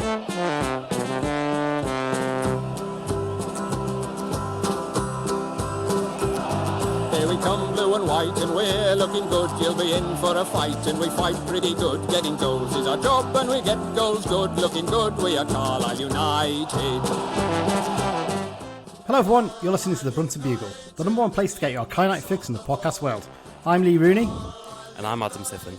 Here we come, blue and white, and we're looking good. You'll be in for a fight, and we fight pretty good. Getting goals is our job, and we get goals good. Looking good, we are Carlisle United. Hello everyone, you're listening to the Brunton Bugle, the number one place to get your Carlisle United fix in the podcast world. I'm Lee Rooney. And I'm Adam Tiffin.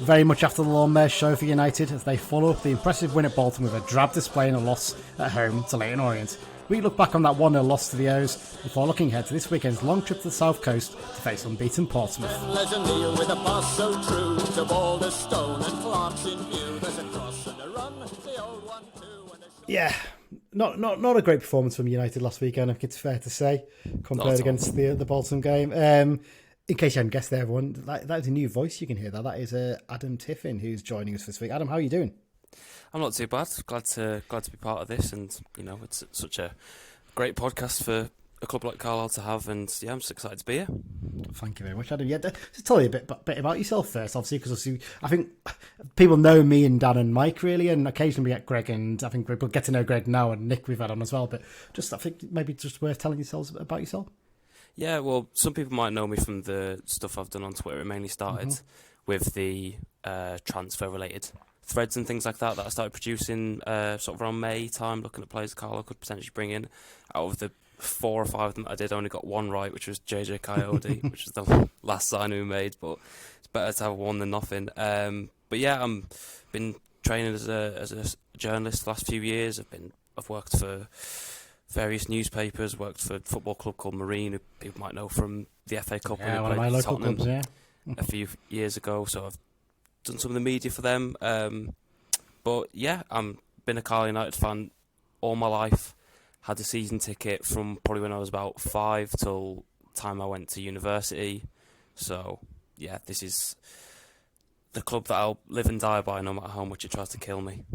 Very much after the Lawn Mares show for United as they follow up the impressive win at Bolton with a drab display and a loss at home to Leyton Orient. We look back on that 1-0 loss to the O's before looking ahead to this weekend's long trip to the south coast to face unbeaten Portsmouth. There's a Neil with a pass so true to Boulder Stone and Clark's in view. There's a cross and a run, the old 1-2 and a shot. Yeah, not a great performance from United last weekend, I think it's fair to say, compared against the Bolton game. In case you hadn't guessed there, everyone, that is a new voice you can hear. That is Adam Tiffin who's joining us this week. Adam, how are you doing? I'm not too bad. Glad to be part of this, and you know it's such a great podcast for a club like Carlisle to have, and yeah, I'm just excited to be here. Thank you very much, Adam. Yeah, just tell you a bit about yourself first, obviously, because I think people know me and Dan and Mike really, and occasionally we get Greg, and I think we'll get to know Greg now, and Nick we've had on as well. But I think maybe just worth telling yourselves about yourself. Yeah, well, some people might know me from the stuff I've done on Twitter. It mainly started with the transfer-related threads and things like that I started producing sort of around May time, looking at players Carlisle could potentially bring in. Out of the 4 or 5 of them I did, I only got one right, which was JJ Coyote, which was the last signing we made, but it's better to have one than nothing. But yeah, I've been training as a journalist the last few years. I've worked for various newspapers, worked for a football club called Marine, who people might know from the FA Cup when one of my local clubs, yeah. A few years ago, so I've done some of the media for them. But yeah, I've been a Carlisle United fan all my life. Had a season ticket from probably when I was about 5 till the time I went to university. So yeah, this is the club that I'll live and die by, no matter how much it tries to kill me.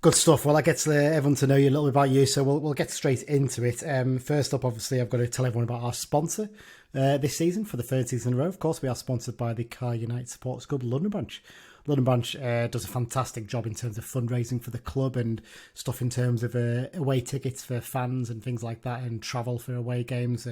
Good stuff. Well, that gets everyone to know you a little bit about you, so we'll get straight into it. First up, obviously, I've got to tell everyone about our sponsor this season for the 3rd season in a row. Of course, we are sponsored by the Carlisle United Supporters Club London branch. London branch does a fantastic job in terms of fundraising for the club and stuff in terms of away tickets for fans and things like that, and travel for away games.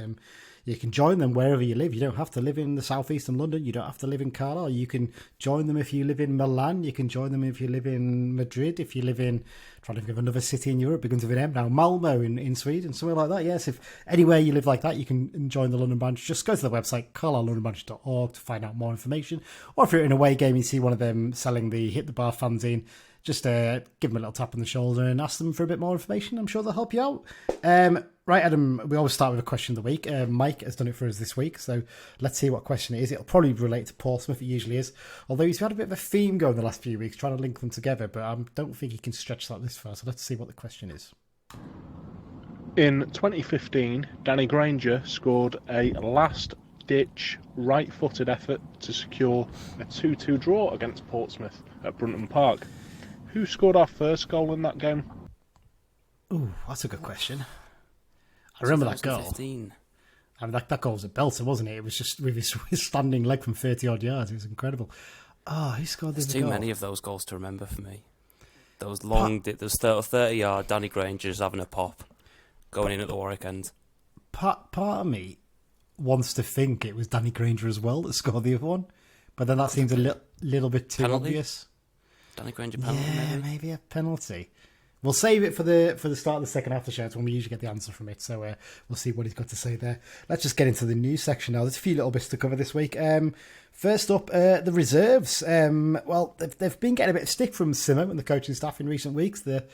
You can join them wherever you live. You don't have to live in the southeastern London. You don't have to live in Carlisle. You can join them if you live in Milan. You can join them if you live in Madrid. If you live in, trying to think of another city in Europe, begins with an M now, Malmo in Sweden, somewhere like that. Yes, if anywhere you live like that, you can join the London branch. Just go to the website, carlisle-londonbranch.org, to find out more information. Or if you're in an away game, you see one of them selling the Hit the Bar fanzine, just give them a little tap on the shoulder and ask them for a bit more information. I'm sure they'll help you out. Right, Adam, we always start with a question of the week. Mike has done it for us this week, so let's see what question it is. It'll probably relate to Portsmouth, it usually is. Although he's had a bit of a theme going the last few weeks, trying to link them together, but I don't think he can stretch that this far, so let's see what the question is. In 2015, Danny Granger scored a last-ditch right-footed effort to secure a 2-2 draw against Portsmouth at Fratton Park. Who scored our first goal in that game? Ooh, that's a good question. I remember that goal. I mean, that goal was a belter, wasn't it? It was just with his standing leg from 30-odd yards. It was incredible. Who scored this goal? There's too many of those goals to remember for me. Those long, those 30-yard Danny Granger just having a pop, going in at the Warwick end. Part of me wants to think it was Danny Granger as well that scored the other one, but then that seems a little bit too obvious. Danny Granger penalty, maybe a penalty. We'll save it for the start of the second half of the show. It's when we usually get the answer from it. So we'll see what he's got to say there. Let's just get into the news section now. There's a few little bits to cover this week. First up, the reserves. Well, they've been getting a bit of stick from Simmer and the coaching staff in recent weeks. The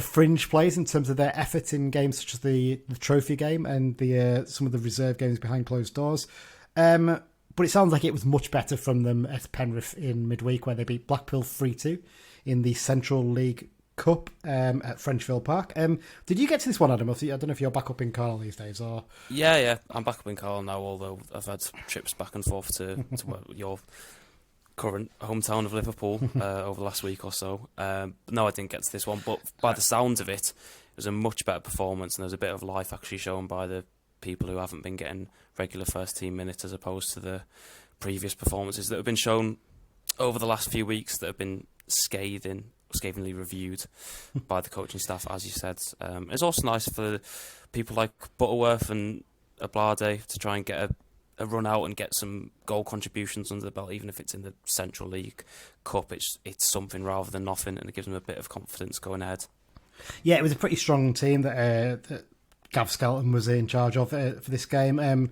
fringe players in terms of their effort in games such as the trophy game and the some of the reserve games behind closed doors. But it sounds like it was much better from them at Penrith in midweek, where they beat Blackpool 3-2 in the Central League Cup at Frenchville Park. Did you get to this one, Adam? I don't know if you're back up in Carlisle these days, or yeah, I'm back up in Carlisle now. Although I've had trips back and forth to your current hometown of Liverpool over the last week or so. No, I didn't get to this one, but by the sounds of it, it was a much better performance, and there's a bit of life actually shown by the people who haven't been getting regular first team minutes, as opposed to the previous performances that have been shown over the last few weeks that have been scathing scathingly reviewed by the coaching staff, as you said. It's also nice for people like Butterworth and Ablade to try and get a run out and get some goal contributions under the belt, even if it's in the Central League Cup. It's something rather than nothing, and it gives them a bit of confidence going ahead. Yeah, it was a pretty strong team that Gav Skelton was in charge of for this game.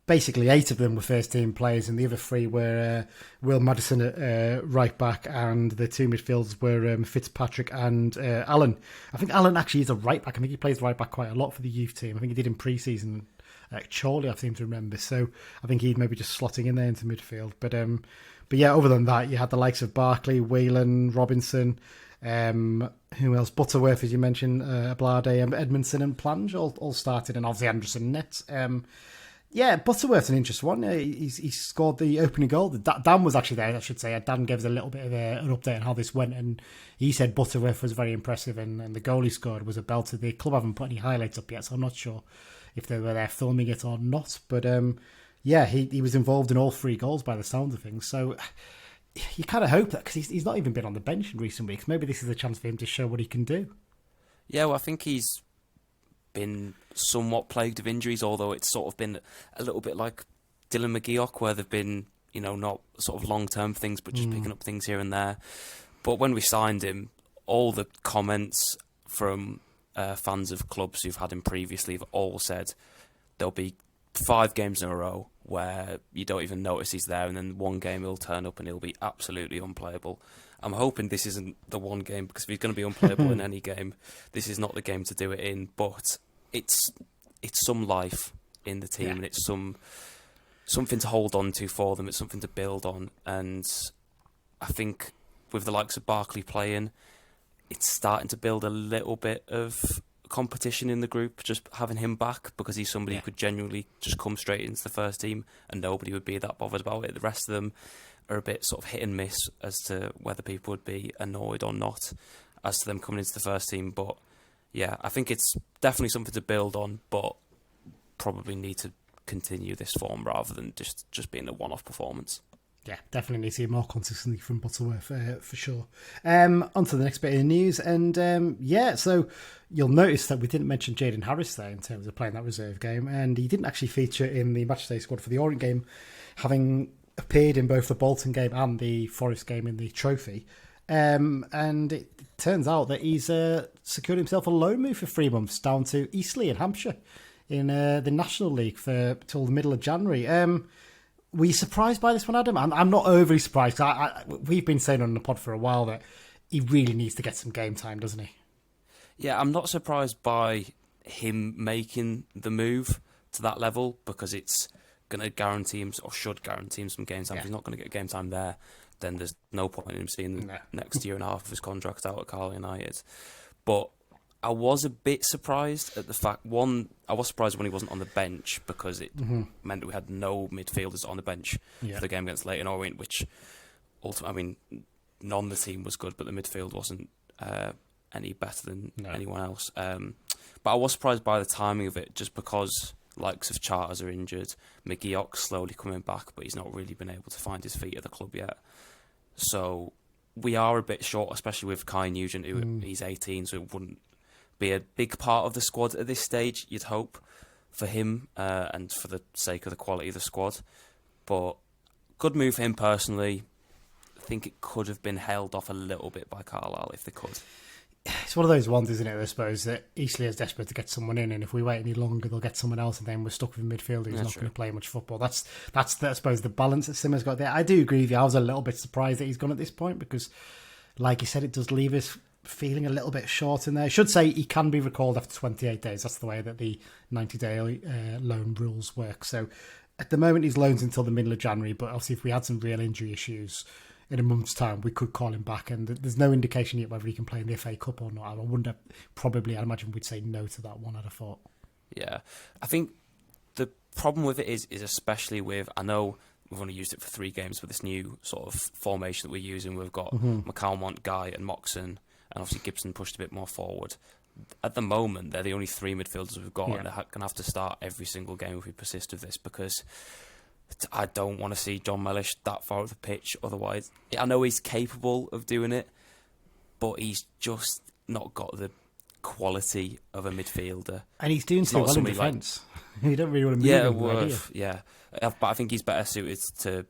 Basically, 8 of them were first-team players, and the other 3 were Will Madison at right back, and the 2 midfielders were Fitzpatrick and Allen. I think Allen actually is a right back. I think he plays right back quite a lot for the youth team. I think he did in pre-season at Chorley, I seem to remember. So I think he'd maybe just slotting in there into midfield. But yeah, other than that, you had the likes of Barkley, Whelan, Robinson, who else? Butterworth, as you mentioned, Ablade, Edmondson and Plange all started, and obviously Anderson net. Yeah, Butterworth's an interesting one. He scored the opening goal. Dan was actually there, I should say. Dan gave us a little bit of an update on how this went, and he said Butterworth was very impressive, and the goal he scored was a belter. The club haven't put any highlights up yet, so I'm not sure if they were there filming it or not. But yeah, he was involved in all 3 goals by the sound of things. So you kind of hope that, because he's not even been on the bench in recent weeks. Maybe this is a chance for him to show what he can do. Yeah, well, I think he's been somewhat plagued of injuries, although it's sort of been a little bit like Dylan McGeoch, where they've been, not sort of long-term things, but just picking up things here and there. But when we signed him, all the comments from fans of clubs who've had him previously have all said there'll be 5 games in a row where you don't even notice he's there, and then one game he'll turn up and he'll be absolutely unplayable. I'm hoping this isn't the one game, because if he's going to be unplayable in any game, this is not the game to do it in. But it's some life in the team, and it's something to hold on to for them. It's something to build on, and I think with the likes of Barkley playing, it's starting to build a little bit of competition in the group, just having him back, because he's somebody who could genuinely just come straight into the first team and nobody would be that bothered about it. The rest of them are a bit sort of hit and miss as to whether people would be annoyed or not as to them coming into the first team. But yeah, I think it's definitely something to build on, but probably need to continue this form rather than just being a one-off performance. Yeah, definitely need to see more consistency from Butterworth for sure. On to the next bit of the news, and so you'll notice that we didn't mention Jaden Harris there in terms of playing that reserve game, and he didn't actually feature in the matchday squad for the Orient game, having appeared in both the Bolton game and the Forest game in the trophy. And it turns out that he's secured himself a loan move for 3 months down to Eastleigh in Hampshire in the National League till the middle of January. Were you surprised by this one, Adam? I'm not overly surprised. We've been saying on the pod for a while that he really needs to get some game time, doesn't he? Yeah, I'm not surprised by him making the move to that level, because it's going to guarantee him, or should guarantee him, some game time. If he's not going to get game time there, then there's no point in him seeing the next year and a half of his contract out at Carlisle United. But I was a bit surprised at the fact, I was surprised when he wasn't on the bench, because it meant that we had no midfielders on the bench for the game against Leyton Orient, which ultimately, none of the team was good, but the midfield wasn't any better than anyone else. But I was surprised by the timing of it, just because likes of Charters are injured, McGeoch's slowly coming back, but he's not really been able to find his feet at the club yet. So we are a bit short, especially with Kai Nugent, who he's 18, so it wouldn't be a big part of the squad at this stage, you'd hope, for him and for the sake of the quality of the squad. But good move for him personally. I think it could have been held off a little bit by Carlisle if they could. It's one of those ones, isn't it, I suppose, that Eastleigh is desperate to get someone in, and if we wait any longer, they'll get someone else, and then we're stuck with a midfielder who's not going to play much football. That's I suppose, the balance that Simmer's got there. I do agree with you. I was a little bit surprised that he's gone at this point, because, like you said, it does leave us feeling a little bit short in there. I should say he can be recalled after 28 days. That's the way that the 90-day loan rules work. So at the moment, he's loans until the middle of January, but obviously if we had some real injury issues in a month's time, we could call him back, and there's no indication yet whether he can play in the FA Cup or not. I wonder, I'd imagine we'd say no to that one, I'd have thought. Yeah. I think the problem with it is especially with, I know we've only used it for 3 games, but this new sort of formation that we're using, we've got McAlmont, Guy and Moxon, and obviously Gibson pushed a bit more forward. At the moment, they're the only 3 midfielders we've got, and they're going to have to start every single game if we persist with this, because I don't want to see John Mellish that far up the pitch. Otherwise, I know he's capable of doing it, but he's just not got the quality of a midfielder. And he's doing so well in defence. You don't really want to move him, yeah. But I think he's better suited to...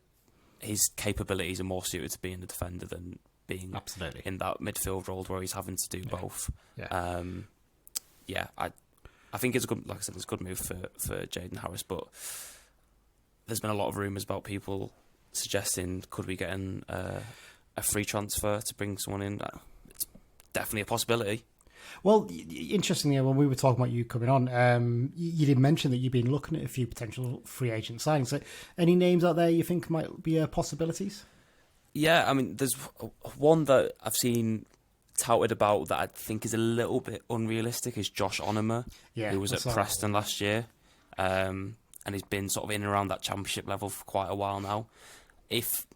His capabilities are more suited to being a defender than being in that midfield role where he's having to do both. Yeah. I think it's a good, like I said, it's a good move for Jaden Harris, but there's been a lot of rumours about people suggesting, could we get in a free transfer to bring someone in? It's definitely a possibility. Well, interestingly, when we were talking about you coming on, you did mention that you've been looking at a few potential free agent signings. So any names out there you think might be possibilities? Yeah, I mean, there's one that I've seen touted about that I think is a little bit unrealistic is Josh Onomer, who was at Preston last year. And he's been sort of in and around that championship level for quite a while now. If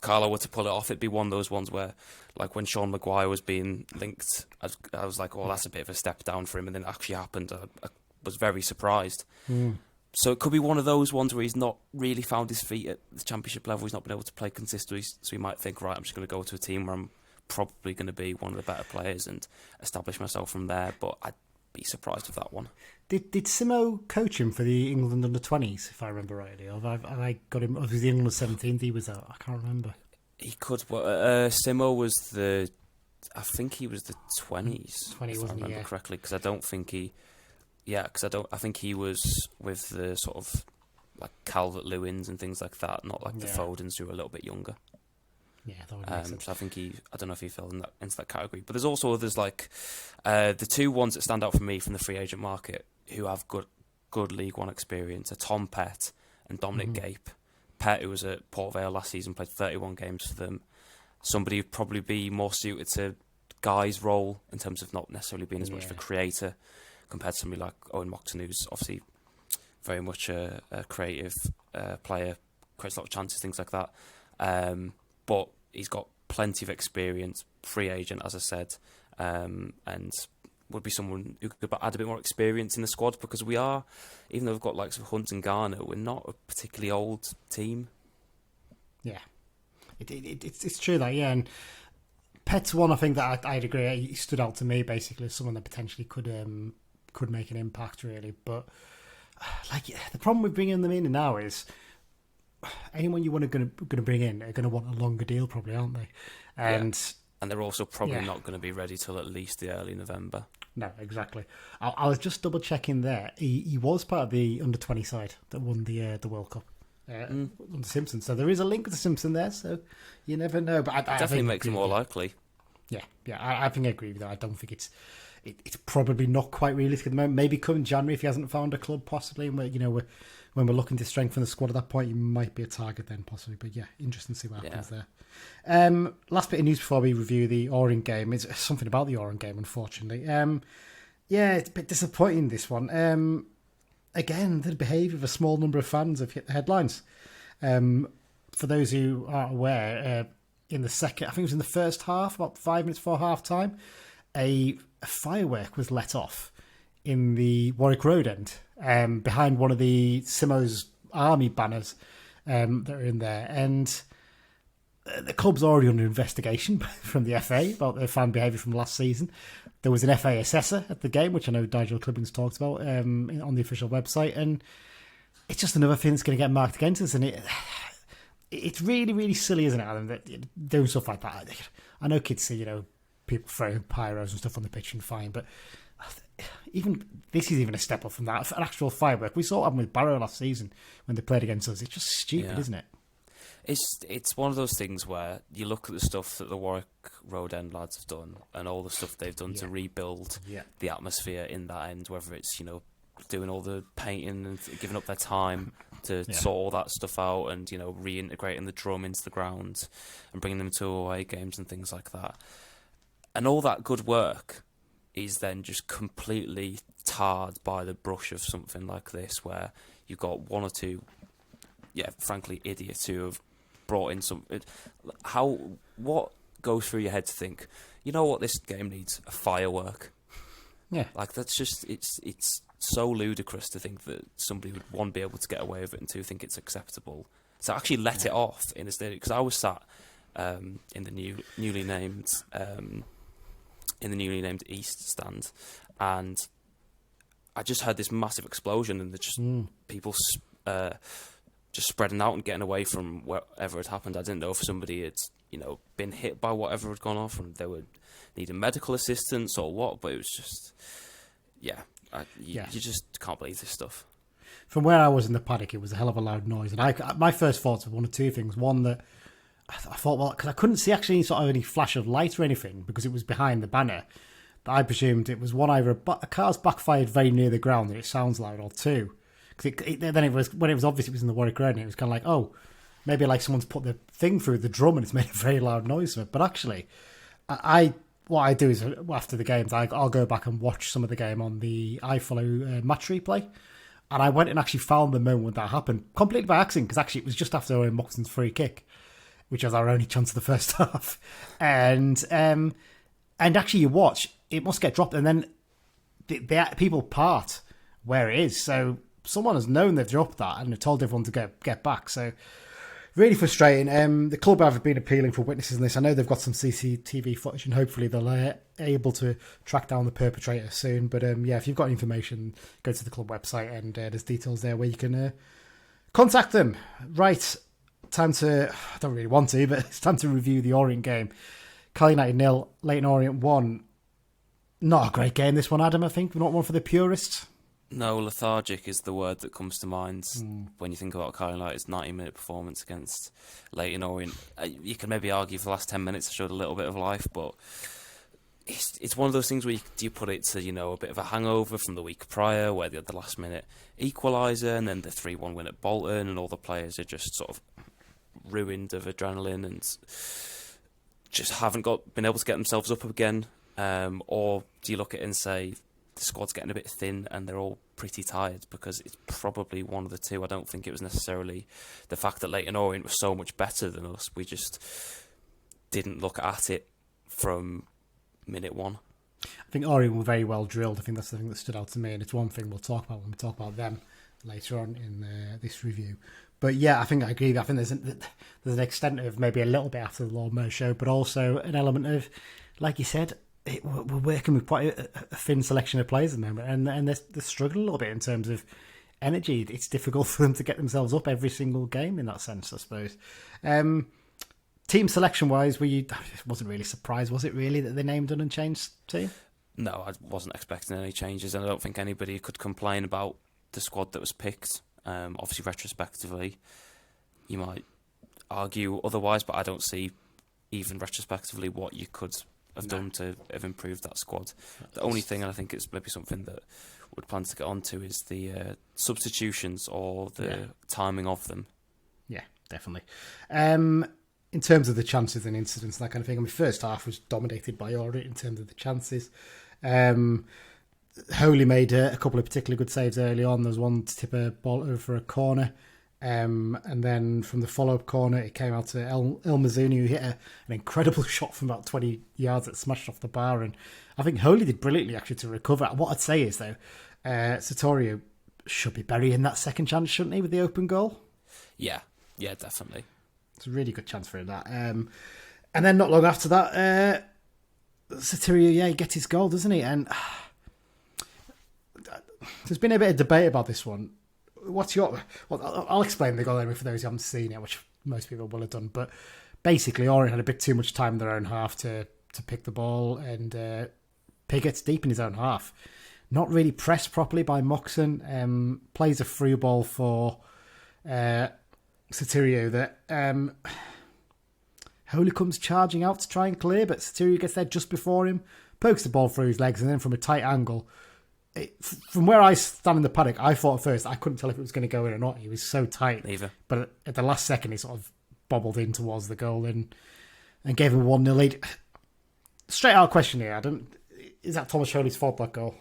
Carlisle were to pull it off, it'd be one of those ones where, like when Sean Maguire was being linked, I was like, oh, that's a bit of a step down for him, and then it actually happened. I was very surprised. So it could be one of those ones where he's not really found his feet at the championship level. He's not been able to play consistently, so he might think, right, I'm just going to go to a team where I'm probably going to be one of the better players and establish myself from there. But I'd be surprised with that one. Did Simo coach him for the England under-20s, if I remember rightly? Or have I got him, or was the England 17th he was out? I can't remember. He could. Simo was I think he was the 20s. 20, if wasn't I remember correctly, because I don't think he. Yeah, because I think he was with the sort of like Calvert-Lewins and things like that, not like the Fodens who were a little bit younger. Yeah, that would make sense. So I think I don't know if he fell into that category. But there's also others like the two ones that stand out for me from the free agent market who have good League One experience are Tom Pett and Dominic Gape. Pett, who was at Port Vale last season, played 31 games for them. Somebody who'd probably be more suited to Guy's role in terms of not necessarily being as much of a creator compared to somebody like Owen Moxon, who's obviously very much a creative player, creates a lot of chances, things like that. But he's got plenty of experience, free agent, as I said, and would be someone who could add a bit more experience in the squad, because we are, even though we've got likes of Hunt and Garner, we're not a particularly old team. Yeah. It's true that, yeah. And Pet's one, I think that I'd agree. He stood out to me basically as someone that potentially could make an impact, really. But like the problem with bringing them in now is anyone you want going to bring in are going to want a longer deal, probably, aren't they? And they're also probably not going to be ready till at least the early November. No, exactly. I was just double checking there. He was part of the under-20 side that won the World Cup. On the Simpsons, so there is a link with the Simpsons there, so you never know. But I definitely makes it more likely. Yeah, I think I agree with that. I don't think it's probably not quite realistic at the moment. Maybe come January if he hasn't found a club, possibly. And when we're looking to strengthen the squad at that point, he might be a target then, possibly. But yeah, interesting to see what happens there. Last bit of news before we review the Orient game is something about the Orient game, unfortunately. It's a bit disappointing, this one. Again, the behaviour of a small number of fans have hit the headlines. For those who aren't aware, in the second, I think it was in the first half, about 5 minutes before half time, a firework was let off in the Warwick Road end, behind one of the Simo's army banners that are in there. And the club's already under investigation from the FA about their fan behaviour from last season. There was an FA assessor at the game, which I know Nigel Clibbing's talked about on the official website, and it's just another thing that's going to get marked against us. And it's really, really silly, isn't it, Alan, that doing stuff like that. I know kids see, people throwing pyros and stuff on the pitch and fine, but this is even a step up from that. An actual firework. We saw it happen with Barrow last season when they played against us. It's just stupid, isn't it? It's one of those things where you look at the stuff that the Warwick Road End lads have done and all the stuff they've done to rebuild the atmosphere in that end, whether it's, doing all the painting and giving up their time to sort all that stuff out and, reintegrating the drum into the ground and bringing them to away games and things like that. And all that good work is then just completely tarred by the brush of something like this, where you've got one or two, frankly, idiots who have brought in some... What goes through your head to think, you know what, this game needs? A firework. Yeah. Like, that's just... It's so ludicrous to think that somebody would, one, be able to get away with it, and two, think it's acceptable. So actually let it off in the stadium. Because I was sat in the newly named in the newly named East stand, and I just heard this massive explosion, and just people just spreading out and getting away from wherever had happened. I didn't know if somebody had, been hit by whatever had gone off and they were needing medical assistance or what, but it was just, you just can't believe this stuff. From where I was in the paddock, it was a hell of a loud noise, and my first thoughts were one of two things. One, that I thought, well, because I couldn't see actually any flash of light or anything because it was behind the banner, but I presumed it was one, either a car's backfired very near the ground and it sounds loud, or two, because then it was, when it was obvious it was in the Warwick Road, it was kind of like, oh, maybe like someone's put the thing through the drum and it's made a very loud noise. But actually, what I do is after the games, I'll go back and watch some of the game on the iFollow match replay. And I went and actually found the moment when that happened, completely by accident, because actually it was just after Owen Moxon's free kick, which was our only chance of the first half. And actually you watch, it must get dropped, and then the people part where it is. So someone has known they've dropped that and they've told everyone to get back. So really frustrating. The club have been appealing for witnesses in this. I know they've got some CCTV footage, and hopefully they'll able to track down the perpetrator soon. But if you've got information, go to the club website, and there's details there where you can contact them. Right, time to... I don't really want to, but it's time to review the Orient game. Carlisle United 0, Leyton Orient 1. Not a great game, this one, Adam, I think. Not one for the purists. No, lethargic is the word that comes to mind when you think about Carlisle United's 90-minute performance against Leyton Orient. You can maybe argue for the last 10 minutes showed a little bit of life, but it's one of those things where you put it to, a bit of a hangover from the week prior, where they had the last-minute equaliser, and then the 3-1 win at Bolton, and all the players are just sort of ruined of adrenaline and just haven't been able to get themselves up again. Or do you look at it and say, the squad's getting a bit thin and they're all pretty tired? Because it's probably one of the two. I don't think it was necessarily the fact that Leyton Orient was so much better than us. We just didn't look at it from minute one. I think Orient were very well drilled. I think that's the thing that stood out to me, and it's one thing we'll talk about when we talk about them later on in this review. But yeah, I think I agree. I think there's an extent of maybe a little bit after the Lord Mayor show, but also an element of, like you said, we're working with quite a thin selection of players at the moment, and they're struggling a little bit in terms of energy. It's difficult for them to get themselves up every single game in that sense, I suppose. Team selection-wise, it wasn't really surprised, was it really, that they named an unchanged team? No, I wasn't expecting any changes, and I don't think anybody could complain about the squad that was picked. Obviously, retrospectively, you might argue otherwise, but I don't see, even retrospectively, what you could have done to have improved that squad. The only thing, and I think it's maybe something that we'd plan to get onto, is the substitutions or the timing of them. Yeah, definitely. In terms of the chances and incidents and that kind of thing, first half was dominated by Orient in terms of the chances. Holy made a couple of particularly good saves early on. There was one to tip a ball over for a corner. And then from the follow-up corner, it came out to El Mazzuni, who hit an incredible shot from about 20 yards that smashed off the bar. And I think Holy did brilliantly, actually, to recover. What I'd say is, though, Satorio should be burying that second chance, shouldn't he, with the open goal? Yeah, definitely. It's a really good chance for him, that. And then not long after that, Satorio, he gets his goal, doesn't he? And there's been a bit of debate about this one. What's your... Well, I'll explain the goal anyway for those who haven't seen it, which most people will have done. But basically, Orient had a bit too much time in their own half to pick the ball, and Piggott's deep in his own half. Not really pressed properly by Moxon. Plays a through ball for Satirio that Holy comes charging out to try and clear, but Satirio gets there just before him, pokes the ball through his legs, and then from a tight angle... From where I stand in the paddock, I thought at first I couldn't tell if it was going to go in or not. He was so tight. Either. But at the last second, he sort of bobbled in towards the goal and gave him a 1-0 lead. Straight out question here, Adam. Is that Thomas Holy's fault, that goal?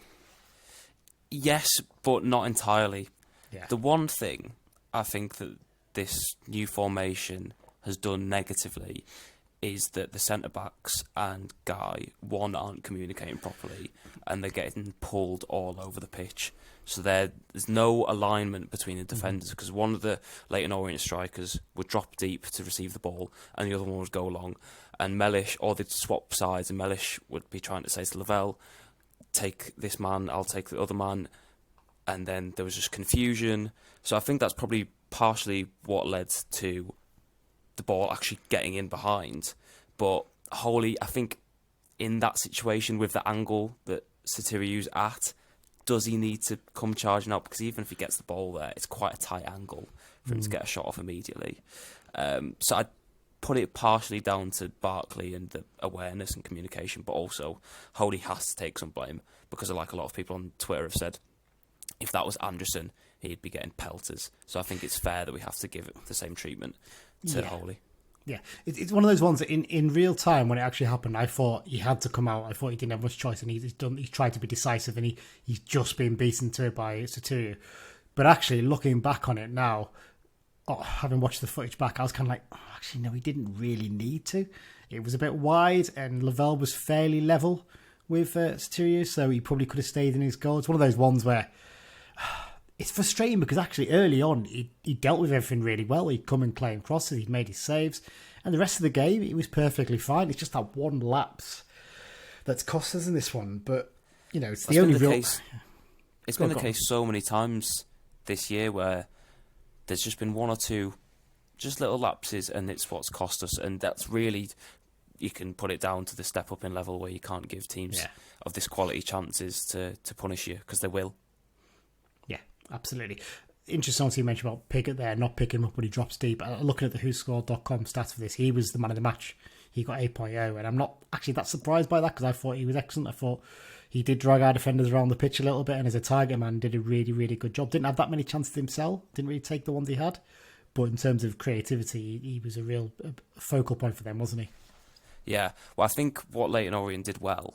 Yes, but not entirely. Yeah. The one thing I think that this new formation has done negatively is that the centre-backs and Guy, one, aren't communicating properly, and they're getting pulled all over the pitch. So there's no alignment between the defenders, because one of the Leyton Orient strikers would drop deep to receive the ball, and the other one would go long. And Mellish, or they'd swap sides, and Mellish would be trying to say to Lavelle, take this man, I'll take the other man. And then there was just confusion. So I think that's probably partially what led to the ball actually getting in behind. But Holy, I think in that situation with the angle that Sotiriou's at, does he need to come charging up? Because even if he gets the ball there, it's quite a tight angle for him to get a shot off immediately. So I'd put it partially down to Barkley and the awareness and communication, but also Holy has to take some blame, because like a lot of people on Twitter have said, if that was Anderson, he'd be getting pelters. So I think it's fair that we have to give it the same treatment to Holy. Yeah, it's one of those ones that in real time when it actually happened, I thought he had to come out. I thought he didn't have much choice, and he's tried to be decisive, and he's just been beaten to it by Sotiriou. But actually, looking back on it now, having watched the footage back, I was kind of like, actually, no, he didn't really need to. It was a bit wide, and Lavelle was fairly level with Sotiriou, so he probably could have stayed in his goal. It's one of those ones where it's frustrating, because actually early on he dealt with everything really well. He'd come and claim crosses, he'd made his saves, and the rest of the game he was perfectly fine. It's just that one lapse that's cost us in this one. But it's the only real case. It's been the case so many times this year where there's just been one or two just little lapses, and it's what's cost us. And that's really, you can put it down to the step up in level, where you can't give teams of this quality chances to punish you, because they will. Yeah, absolutely. Interesting to mention about Pickett there, not picking him up when he drops deep. Looking at the WhoScored.com stats for this, he was the man of the match. He got 8.0, and I'm not actually that surprised by that, because I thought he was excellent. I thought he did drag our defenders around the pitch a little bit, and as a target man, did a really, really good job. Didn't have that many chances himself, didn't really take the ones he had, but in terms of creativity, he was a real focal point for them, wasn't he? Yeah, well, I think what Leyton Orient did well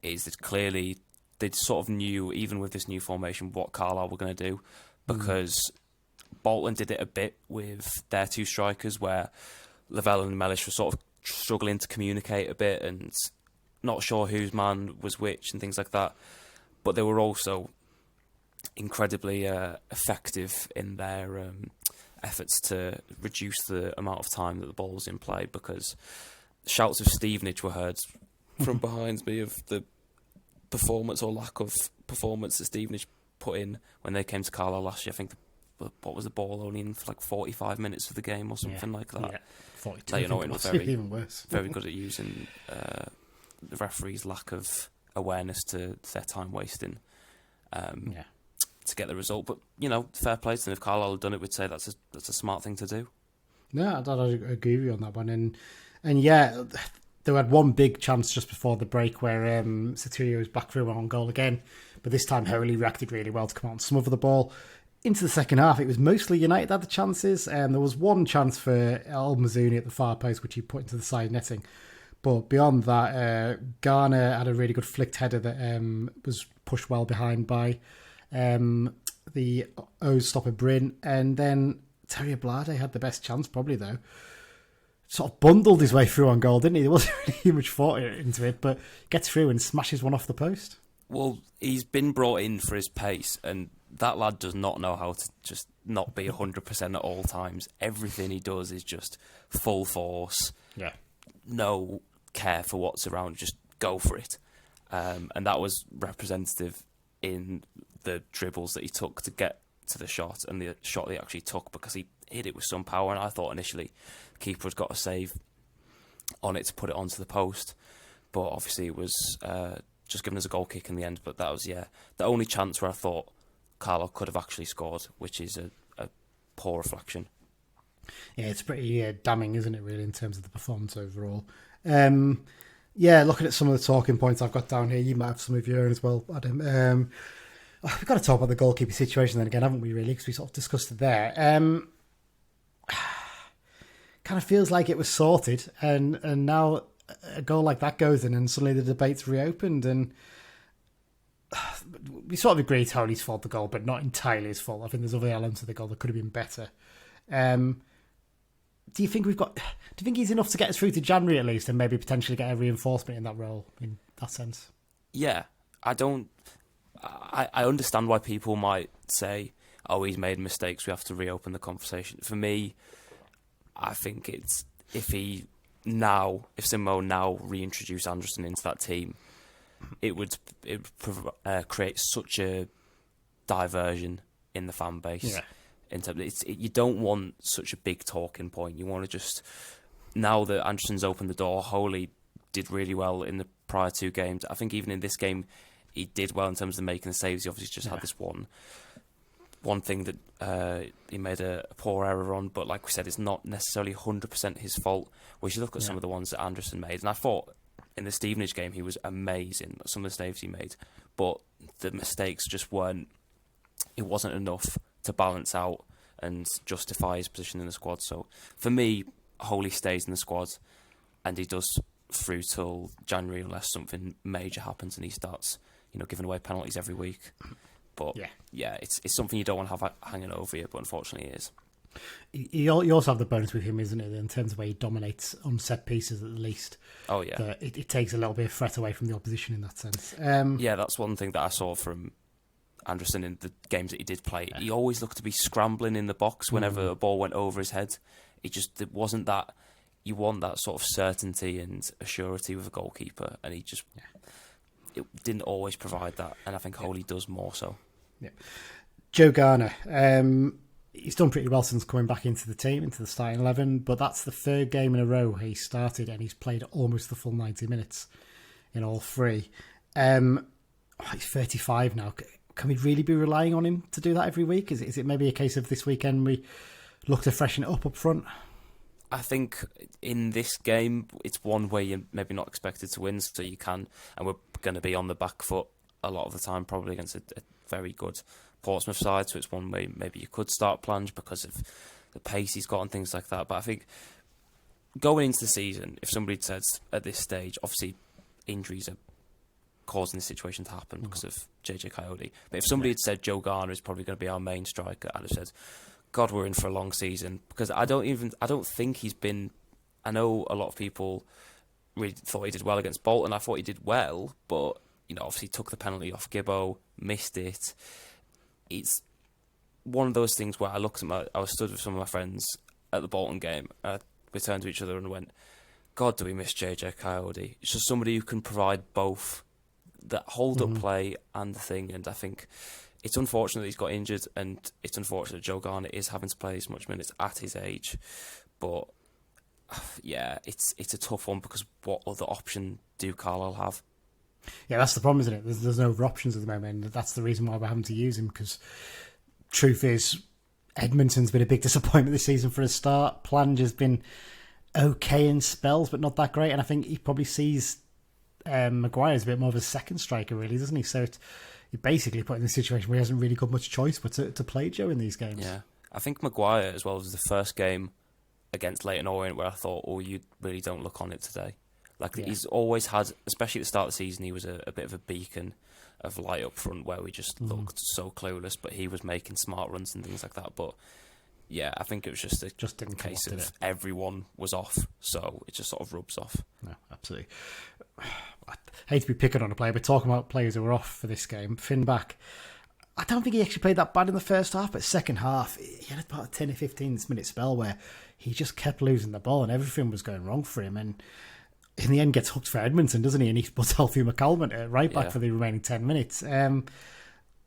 is that clearly they sort of knew, even with this new formation, what Carlisle were going to do, because Bolton did it a bit with their two strikers, where Lavelle and Mellish were sort of struggling to communicate a bit and not sure whose man was which and things like that. But they were also incredibly effective in their efforts to reduce the amount of time that the ball was in play, because shouts of Stevenage were heard from behind me of the performance or lack of performance that Stevenage put in when they came to Carlisle last year. I think what was the ball only in for like 45 minutes of the game or something like that. Yeah, 42. Leyton Orient was even worse. Very good at using the referee's lack of awareness to their time wasting to get the result. But fair play to them. If Carlisle had done it, we'd say that's a smart thing to do. No, I agree with you on that one. And yeah, they had one big chance just before the break where Sotiriou was back through on goal again, but this time Holy reacted really well to come out and smother the ball. Into the second half, it was mostly United that had the chances, and there was one chance for El Mazouni at the far post, which he put into the side netting. But beyond that, Garner had a really good flicked header that was pushed well behind by the O's stopper Bryn, and then Terry Blade had the best chance probably, though. Sort of bundled his way through on goal, didn't he? There wasn't really much thought into it, but gets through and smashes one off the post. Well, he's been brought in for his pace, and that lad does not know how to just not be 100% at all times. Everything he does is just full force. Yeah. No care for what's around, just go for it. And that was representative in the dribbles that he took to get to the shot, and the shot that he actually took, because he hit it with some power, and I thought initially the keeper had got a save on it to put it onto the post, but obviously it was just given us a goal kick in the end. But that was the only chance where I thought Carlisle could have actually scored, which is a poor reflection. Yeah, it's pretty damning, isn't it, really, in terms of the performance overall. Looking at some of the talking points I've got down here, you might have some of your own as well, Adam. We've got to talk about the goalkeeper situation then again, haven't we, really? Because we sort of discussed it there. Kind of feels like it was sorted, and now a goal like that goes in, and suddenly the debate's reopened, and we sort of agree it's Holy's fault, the goal, but not entirely his fault. I think there's other elements of the goal that could have been better. do you think he's enough to get us through to January at least, and maybe potentially get a reinforcement in that role in that sense? Yeah, I understand why people might say, "Oh, he's made mistakes. We have to reopen the conversation." For me, I think it's if Simo now reintroduce Anderson into that team, it would create such a diversion in the fan base. Yeah. You don't want such a big talking point. You want to just, now that Anderson's opened the door, Holy did really well in the prior 2 games. I think even in this game, he did well in terms of making the saves. He obviously just had this one thing that he made a poor error on, but like we said, it's not necessarily 100% his fault. We should look at some of the ones that Anderson made, and I thought in the Stevenage game he was amazing, some of the saves he made, but the mistakes just weren't, it wasn't enough to balance out and justify his position in the squad. So for me, Holy stays in the squad, and he does through till January unless something major happens and he starts, giving away penalties every week. But it's something you don't want to have hanging over you, but unfortunately it is. You also have the bonus with him, isn't it, in terms of where he dominates on set pieces at the least. Oh yeah, it takes a little bit of threat away from the opposition in that sense. That's one thing that I saw from Anderson in the games that he did play. He always looked to be scrambling in the box whenever a ball went over his head. It wasn't that. You want that sort of certainty and assurity with a goalkeeper, and he just it didn't always provide that. And I think Holy does more so. Yeah. Joe Garner, he's done pretty well since coming back into the team, into the starting 11, but that's the 3rd game in a row he started, and he's played almost the full 90 minutes in all 3. He's 35 now. Can we really be relying on him to do that every week? Is it maybe a case of this weekend we look to freshen it up front? I think in this game, it's one where you're maybe not expected to win, so you can, and we're going to be on the back foot a lot of the time, probably against a very good Portsmouth side, so it's one way maybe you could start Plange because of the pace he's got and things like that. But I think going into the season, if somebody said at this stage, obviously injuries are causing this situation to happen because of JJ Coyote, but if somebody had said Joe Garner is probably going to be our main striker, I'd have said, God, we're in for a long season, because I don't think he's been. I know a lot of people really thought he did well against Bolton. I thought he did well, but obviously took the penalty off Gibbo, missed it. It's one of those things where I was stood with some of my friends at the Bolton game. We turned to each other and went, God, do we miss JJ Coyote? It's just somebody who can provide both that hold-up play and the thing, and I think it's unfortunate that he's got injured, and it's unfortunate that Joe Garner is having to play as much minutes at his age, but it's a tough one, because what other option do Carlisle have? Yeah, that's the problem, isn't it? There's no other options at the moment, and that's the reason why we're having to use him, because truth is, Edmonton's been a big disappointment this season for a start. Plange has been okay in spells, but not that great, and I think he probably sees Maguire as a bit more of a second striker, really, doesn't he? So you're basically put in a situation where he hasn't really got much choice but to play Joe in these games. Yeah, I think Maguire as well was the first game against Leyton Orient where I thought, you really don't look on it today. He's always had, especially at the start of the season, he was a bit of a beacon of light up front where we just looked so clueless, but he was making smart runs and things like that. But yeah, I think it was just a case of everyone was off, so it just sort of rubs off. No, absolutely. I hate to be picking on a player, but talking about players who were off for this game, Finn Back, I don't think he actually played that bad in the first half, but second half, he had about a 10 or 15 minute spell where he just kept losing the ball and everything was going wrong for him, and in the end gets hooked for Edmonton, doesn't he? And he puts Alfie McCalmont right back for the remaining 10 minutes.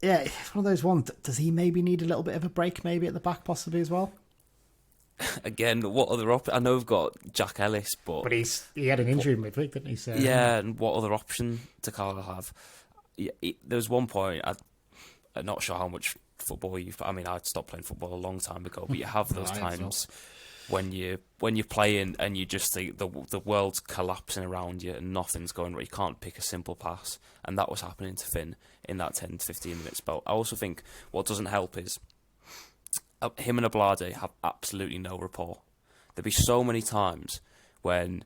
It's one of those ones. Does he maybe need a little bit of a break, maybe at the back, possibly as well? Again, what other option? I know we've got Jack Ellis, but he had an injury midweek, didn't he? So, and what other option do Carlisle have? There was one point, I'm not sure how much football I'd stopped playing football a long time ago, but you have those times when you're playing and you just think the world's collapsing around you and nothing's going right. You can't pick a simple pass, and that was happening to Finn in that 10 to 15 minute spell. I also think what doesn't help is him and Ablade have absolutely no rapport. There'll be so many times when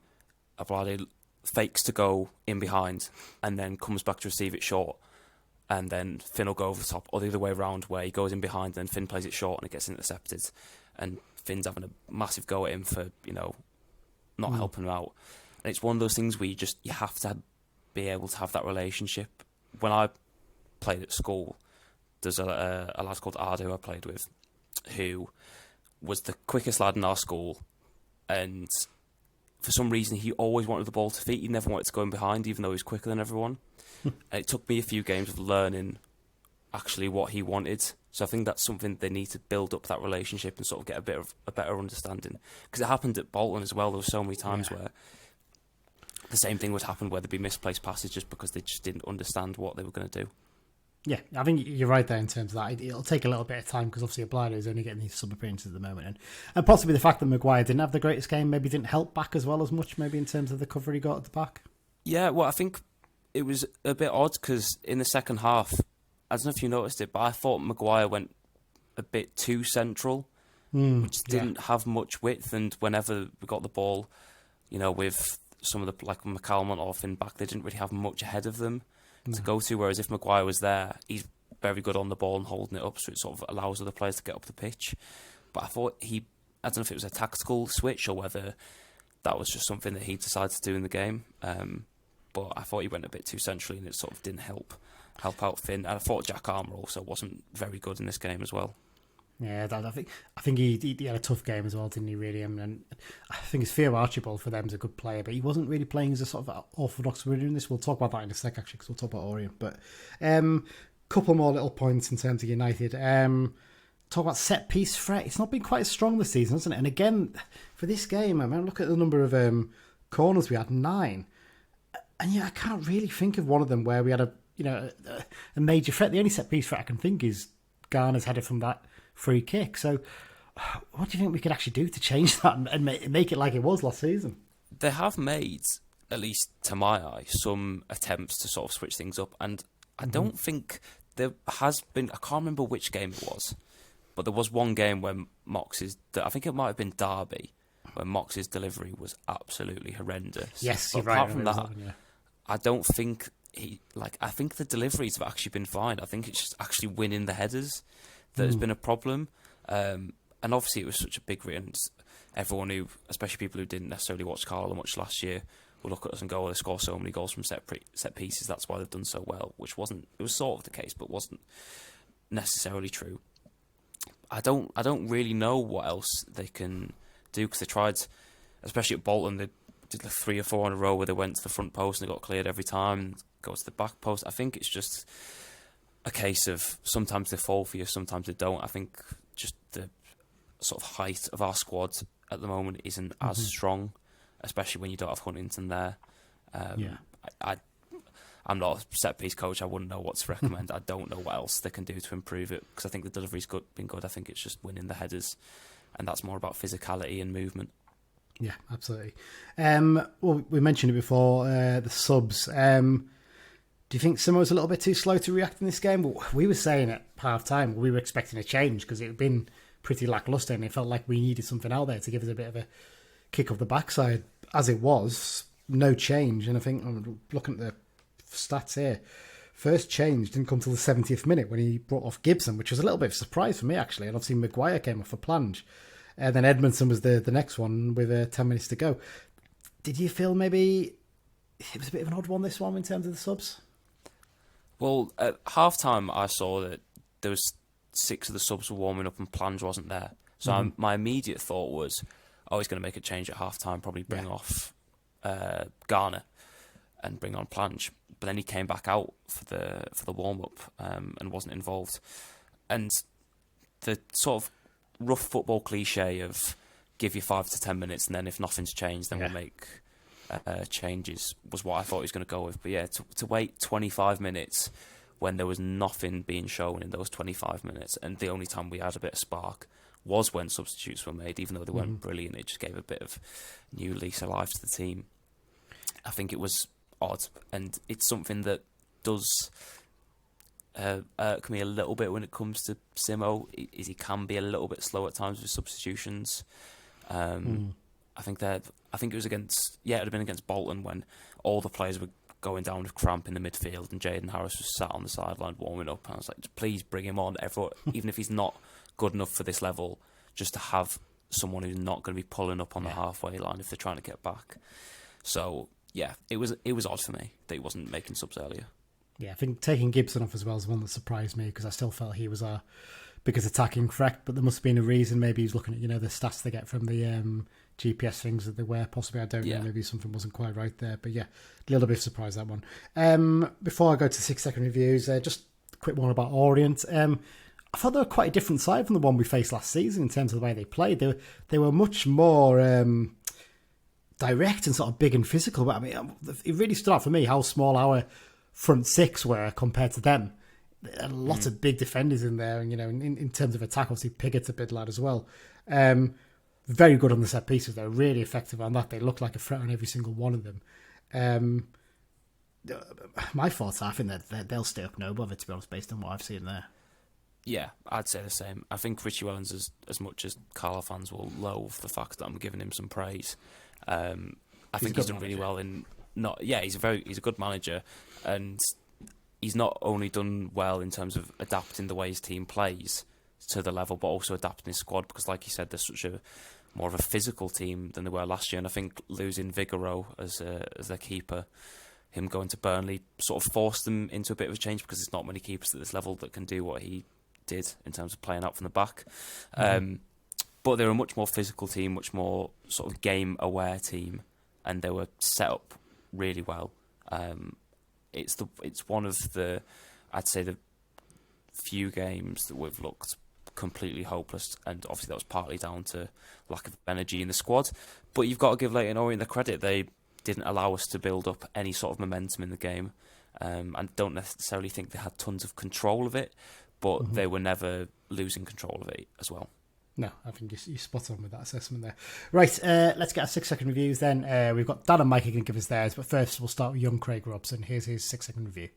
Ablade fakes to go in behind and then comes back to receive it short, and then Finn will go over the top, or the other way around where he goes in behind and then Finn plays it short and it gets intercepted. And Finn's having a massive go at him for, not helping him out. And it's one of those things where you have to be able to have that relationship. When I played at school, there's a lad called Ardo who I played with, who was the quickest lad in our school, and for some reason he always wanted the ball to feet. He never wanted to go in behind, even though he was quicker than everyone. And it took me a few games of learning actually what he wanted. So I think that's something they need to build up, that relationship, and sort of get a better understanding. Because it happened at Bolton as well. There were so many times where the same thing would happen, where there'd be misplaced passes just because they just didn't understand what they were going to do. Yeah, I think you're right there in terms of that. It'll take a little bit of time because obviously Blighter is only getting these sub appearances at the moment, and possibly the fact that Maguire didn't have the greatest game maybe didn't help back as well as much, maybe in terms of the cover he got at the back. Yeah, well, I think it was a bit odd because in the second half, I don't know if you noticed it, but I thought Maguire went a bit too central, which didn't have much width, and whenever we got the ball, with some of the, like McCallum or Finn back, they didn't really have much ahead of them to go to, whereas if Maguire was there, he's very good on the ball and holding it up, so it sort of allows other players to get up the pitch. But I thought I don't know if it was a tactical switch or whether that was just something that he decided to do in the game, but I thought he went a bit too centrally and it sort of didn't help out Finn. And I thought Jack Armour also wasn't very good in this game as well. Yeah, I think he had a tough game as well, didn't he? Really, and I think it's Theo Archibald for them is a good player, but he wasn't really playing as a sort of orthodox winger in this. We'll talk about that in a sec, actually, because we'll talk about Orient. But couple more little points in terms of United. Talk about set piece threat. It's not been quite as strong this season, hasn't it? And again, for this game, I mean, look at the number of corners we had, 9, and I can't really think of one of them where we had a major threat. The only set piece threat I can think is Garner's header from that free kick. So what do you think we could actually do to change that and make it like it was last season? They have made, at least to my eye, some attempts to sort of switch things up, and I don't think there has been, I can't remember which game it was, but there was one game when I think it might have been Derby, where Mox's delivery was absolutely horrendous. Yes, but you're right. Apart from that, I don't think I think the deliveries have actually been fine. I think it's just actually winning the headers that has been a problem. And obviously it was such a big and everyone who, especially people who didn't necessarily watch Carlisle much last year, will look at us and go, they score so many goals from set pieces, that's why they've done so well, which wasn't, it was sort of the case, but wasn't necessarily true. I don't really know what else they can do, because they tried, especially at Bolton, they did like 3 or 4 in a row where they went to the front post and they got cleared every time, and go to the back post. I think it's just a case of sometimes they fall for you, sometimes they don't. I think just the sort of height of our squad at the moment isn't as strong, especially when you don't have Huntington there. I'm not a set-piece coach. I wouldn't know what to recommend. I don't know what else they can do to improve it, because I think the delivery's been good. I think it's just winning the headers, and that's more about physicality and movement. Yeah, absolutely. Well, we mentioned it before, the subs. Do you think Simo was a little bit too slow to react in this game? We were saying at half-time we were expecting a change, because it had been pretty lacklustre and it felt like we needed something out there to give us a bit of a kick off the backside. As it was, no change. And I think, I'm looking at the stats here, first change didn't come till the 70th minute when he brought off Gibson, which was a little bit of a surprise for me, actually. And obviously Maguire came off a plunge. And then Edmondson was the next one with 10 minutes to go. Did you feel maybe it was a bit of an odd one, this one, in terms of the subs? Well, at half-time, I saw that there was 6 of the subs were warming up and Plange wasn't there. So my immediate thought was, he's going to make a change at half-time, probably bring off Garner and bring on Plange. But then he came back out for the warm-up and wasn't involved. And the sort of rough football cliche of give you 5 to 10 minutes, and then if nothing's changed, then we'll make changes, was what I thought he was going to go with. But yeah, to wait 25 minutes when there was nothing being shown in those 25 minutes, and the only time we had a bit of spark was when substitutes were made, even though they weren't brilliant. It just gave a bit of new lease of life to the team. I think it was odd, and it's something that does irk me a little bit when it comes to Simo, is he can be a little bit slow at times with substitutions. I think it was against, it had been against Bolton when all the players were going down with cramp in the midfield and Jaden Harris was sat on the sideline warming up, and I was like, please bring him on, everyone, even if he's not good enough for this level, just to have someone who's not going to be pulling up on the halfway line if they're trying to get back. So yeah, it was odd for me that he wasn't making subs earlier. Yeah, I think taking Gibson off as well is one that surprised me, because I still felt he was our biggest attacking threat, but there must have been a reason. Maybe he's looking at, the stats they get from the GPS things that they wear, possibly. I don't know, maybe something wasn't quite right there, but yeah, a little bit surprised, that one. Before I go to 6-second reviews, just a quick one about Orient. I thought they were quite a different side from the one we faced last season in terms of the way they played. They were much more direct and sort of big and physical, but I mean, it really stood out for me how small our front six were compared to them. A lot of big defenders in there, and in terms of attack, obviously Piggott's a big lad as well. Very good on the set pieces. They're really effective on that. They look like a threat on every single one of them. My thoughts are, I think that they'll stay up no bother, to be honest, based on what I've seen there. Yeah, I'd say the same. I think Richie Wellens, as much as Carlisle fans will loathe the fact that I'm giving him some praise, I think he's done really well in he's a good manager, and he's not only done well in terms of adapting the way his team plays to the level, but also adapting his squad, because like you said, they're such a more of a physical team than they were last year, and I think losing Vigoro as their keeper, him going to Burnley, sort of forced them into a bit of a change, because there's not many keepers at this level that can do what he did in terms of playing out from the back. But they're a much more physical team, much more sort of game-aware team, and they were set up really well. It's one of the, I'd say, the few games that we've looked completely hopeless, and obviously that was partly down to lack of energy in the squad. But you've got to give Leyton Orient the credit; they didn't allow us to build up any sort of momentum in the game. I don't necessarily think they had tons of control of it, but they were never losing control of it as well. No, I think you're spot on with that assessment there. Right, let's get our 6-second reviews then. We've got Dan and Mike who can give us theirs, but first we'll start with young Craig Robson. Here's his 6-second review.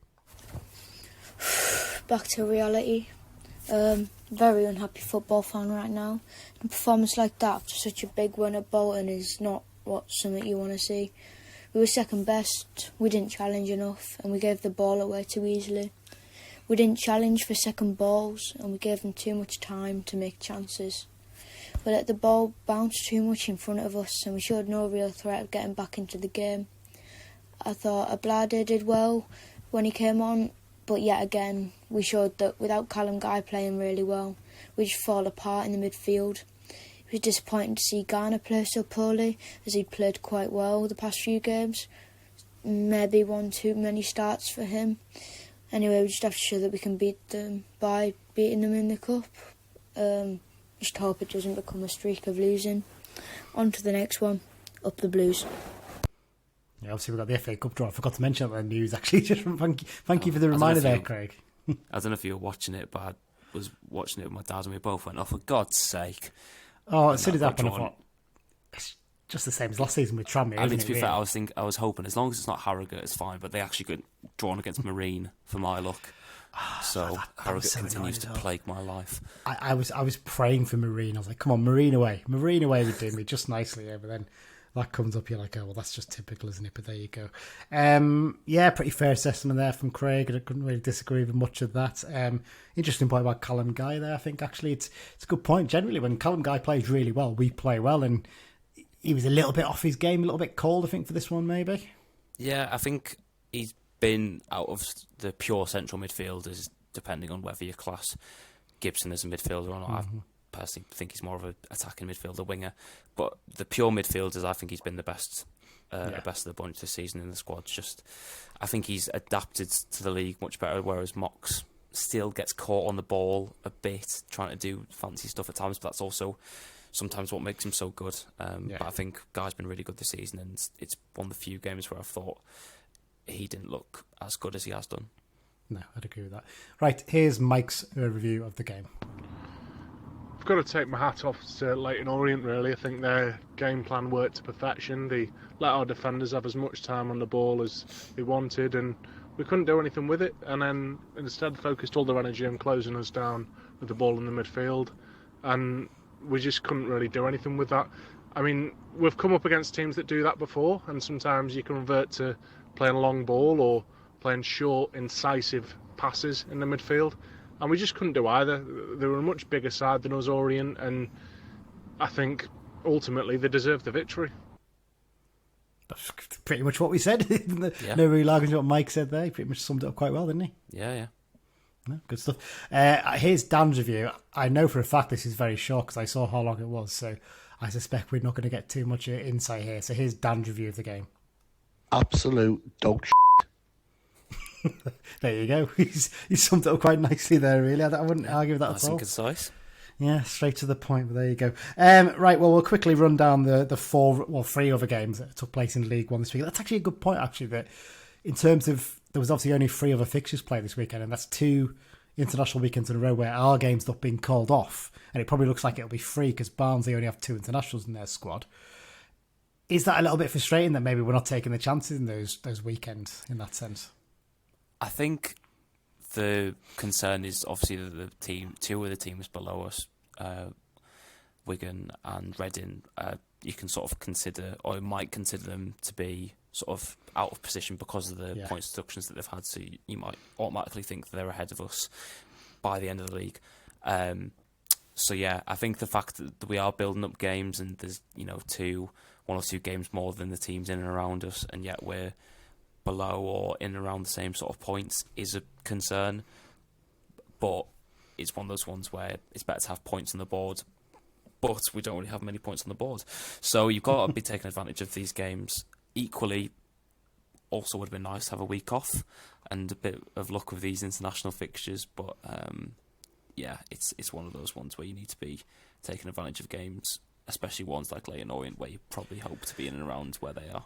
Back to reality. Very unhappy football fan right now. A performance like that after such a big win at Bolton is not something you want to see. We were second best, we didn't challenge enough, and we gave the ball away too easily. We didn't challenge for second balls, and we gave them too much time to make chances. We let the ball bounce too much in front of us, and we showed no real threat of getting back into the game. I thought Ablade did well when he came on, but yet again, we showed that without Callum Guy playing really well, we just fall apart in the midfield. It was disappointing to see Garner play so poorly, as he'd played quite well the past few games. Maybe one too many starts for him. Anyway, we just have to show that we can beat them by beating them in the cup. Just hope it doesn't become a streak of losing. On to the next one. Up the Blues. Yeah, obviously we've got the FA Cup draw. I forgot to mention that in the news, actually. Just thank you for the reminder there, Craig. I don't know if you were watching it, but I was watching it with my dad, and we both went, oh, for God's sake. Oh, as soon as that happened, I thought, it's just the same as last season with Tranmere. I mean, to be fair, I was hoping, as long as it's not Harrogate, it's fine, but they actually got drawn against Marine for my luck. So Harrogate continues to plague my life. I was praying for Marine. I was like, come on, Marine away would do me just nicely. Yeah, but then that comes up, you're like, oh, well, that's just typical, isn't it? But there you go. Yeah, pretty fair assessment there from Craig. I couldn't really disagree with much of that. Interesting point about Callum Guy there. I think actually it's a good point. Generally, when Callum Guy plays really well, we play well, and he was a little bit off his game, a little bit cold, I think, for this one, maybe. Yeah, I think he's been out of the pure central midfielders, depending on whether you class Gibson as a midfielder or not. I personally think he's more of an attacking midfielder, winger. But the pure midfielders, I think he's been the best of the bunch this season in the squad. I think he's adapted to the league much better, whereas Mox still gets caught on the ball a bit, trying to do fancy stuff at times, but that's also sometimes what makes him so good. But I think Guy's been really good this season, and it's one of the few games where I've thought he didn't look as good as he has done. No, I'd agree with that. Right, here's Mike's review of the game. I've got to take my hat off to Leyton Orient, really. I think their game plan worked to perfection. They let our defenders have as much time on the ball as they wanted, and we couldn't do anything with it, and then instead focused all their energy on closing us down with the ball in the midfield, and we just couldn't really do anything with that. I mean, we've come up against teams that do that before, and sometimes you can revert to playing a long ball or playing short, incisive passes in the midfield, and we just couldn't do either. They were a much bigger side than us, Orient, and I think ultimately they deserve the victory. That's pretty much what we said. Yeah. No really arguing what Mike said there. He pretty much summed it up quite well, didn't he? Yeah. No, good stuff. Here's Dan's review. I know for a fact this is very short because I saw how long it was, so I suspect we're not going to get too much insight here. So here's Dan's review of the game. Absolute dog shit. There you go. He's summed it up quite nicely there, really. I wouldn't argue with that Nice at all. and concise. Yeah, straight to the point, but there you go. Right, well, we'll quickly run down the three other games that took place in League One this week. That's actually a good point, actually, that in terms of, there was obviously only 3 other fixtures played this weekend, and that's 2 international weekends in a row where our game's not being called off, and it probably looks like it'll be 3 because Barnsley only have 2 internationals in their squad. Is that a little bit frustrating that maybe we're not taking the chances in those weekends in that sense? I think the concern is obviously that 2 of the teams below us, Wigan and Reading, you can sort of consider, or might consider them to be sort of out of position because of the points deductions that they've had. So you might automatically think that they're ahead of us by the end of the league. So yeah, I think the fact that we are building up games and there's 1 or 2 games more than the teams in and around us, and yet we're below or in and around the same sort of points is a concern. But it's one of those ones where it's better to have points on the board, but we don't really have many points on the board. So you've got to be taking advantage of these games. Equally, also would have been nice to have a week off and a bit of luck with these international fixtures. But yeah, it's one of those ones where you need to be taking advantage of games, especially ones like Leyton Orient, where you probably hope to be in and around where they are.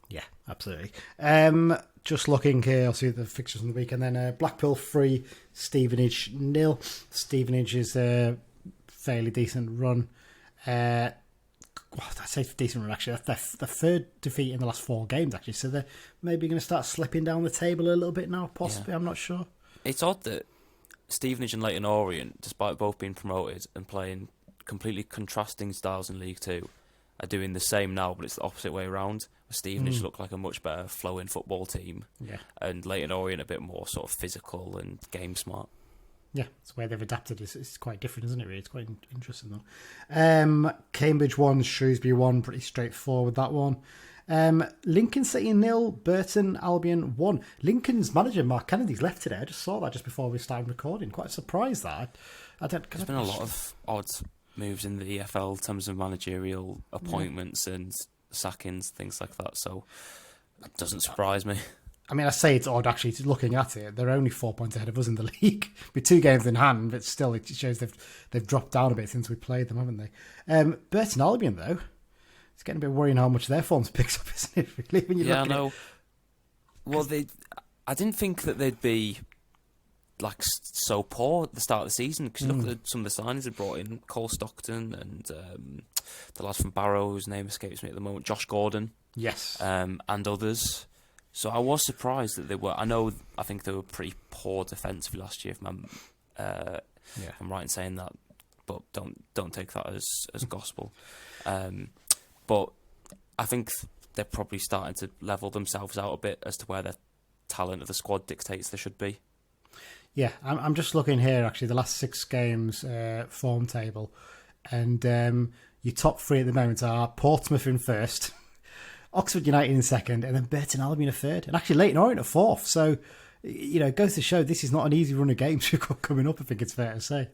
Yeah, absolutely. Just looking here, I'll see the fixtures on the weekend. Then Blackpool 3, Stevenage 0. Stevenage is a fairly decent run. I'd say decent run, actually. That's their 3rd defeat in the last 4 games, actually. So they're maybe going to start slipping down the table a little bit now, possibly. Yeah. I'm not sure. It's odd that Stevenage and Leyton Orient, despite both being promoted and playing completely contrasting styles in League 2, are doing the same now, but it's the opposite way around. Stevenage look like a much better flowing football team, and Leyton Orient a bit more sort of physical and game smart. Yeah, it's where they've adapted. It's quite different, isn't it? Really, it's quite interesting though. Cambridge 1, Shrewsbury 1, pretty straightforward that one. Lincoln City 0, Burton Albion 1. Lincoln's manager Mark Kennedy's left today. I just saw that just before we started recording. Quite surprised that. There's been a lot of odd moves in the EFL in terms of managerial appointments and sackings, things like that. So it doesn't surprise me. I mean, I say it's odd, actually, looking at it. They're only 4 points ahead of us in the league, with 2 games in hand, but still it shows they've dropped down a bit since we played them, haven't they? Burton Albion, though, it's getting a bit worrying how much their form's picked up, isn't it, really? When I know. Well, I didn't think that they'd be like so poor at the start of the season, because you look at some of the signings they brought in, Cole Stockton and the lads from Barrow, whose name escapes me at the moment, Josh Gordon. Yes. And others. So I was surprised that they were. I think they were pretty poor defensively last year, if I'm right in saying that. But don't take that as gospel. But I think they're probably starting to level themselves out a bit as to where their talent of the squad dictates they should be. Yeah, I'm just looking here, actually, the last 6 games form table. And your top 3 at the moment are Portsmouth in 1st, Oxford United in 2nd, and then Burton Albion in 3rd. And actually Leyton Orient in 4th. So, it goes to show this is not an easy run of games you've got coming up, I think it's fair to say.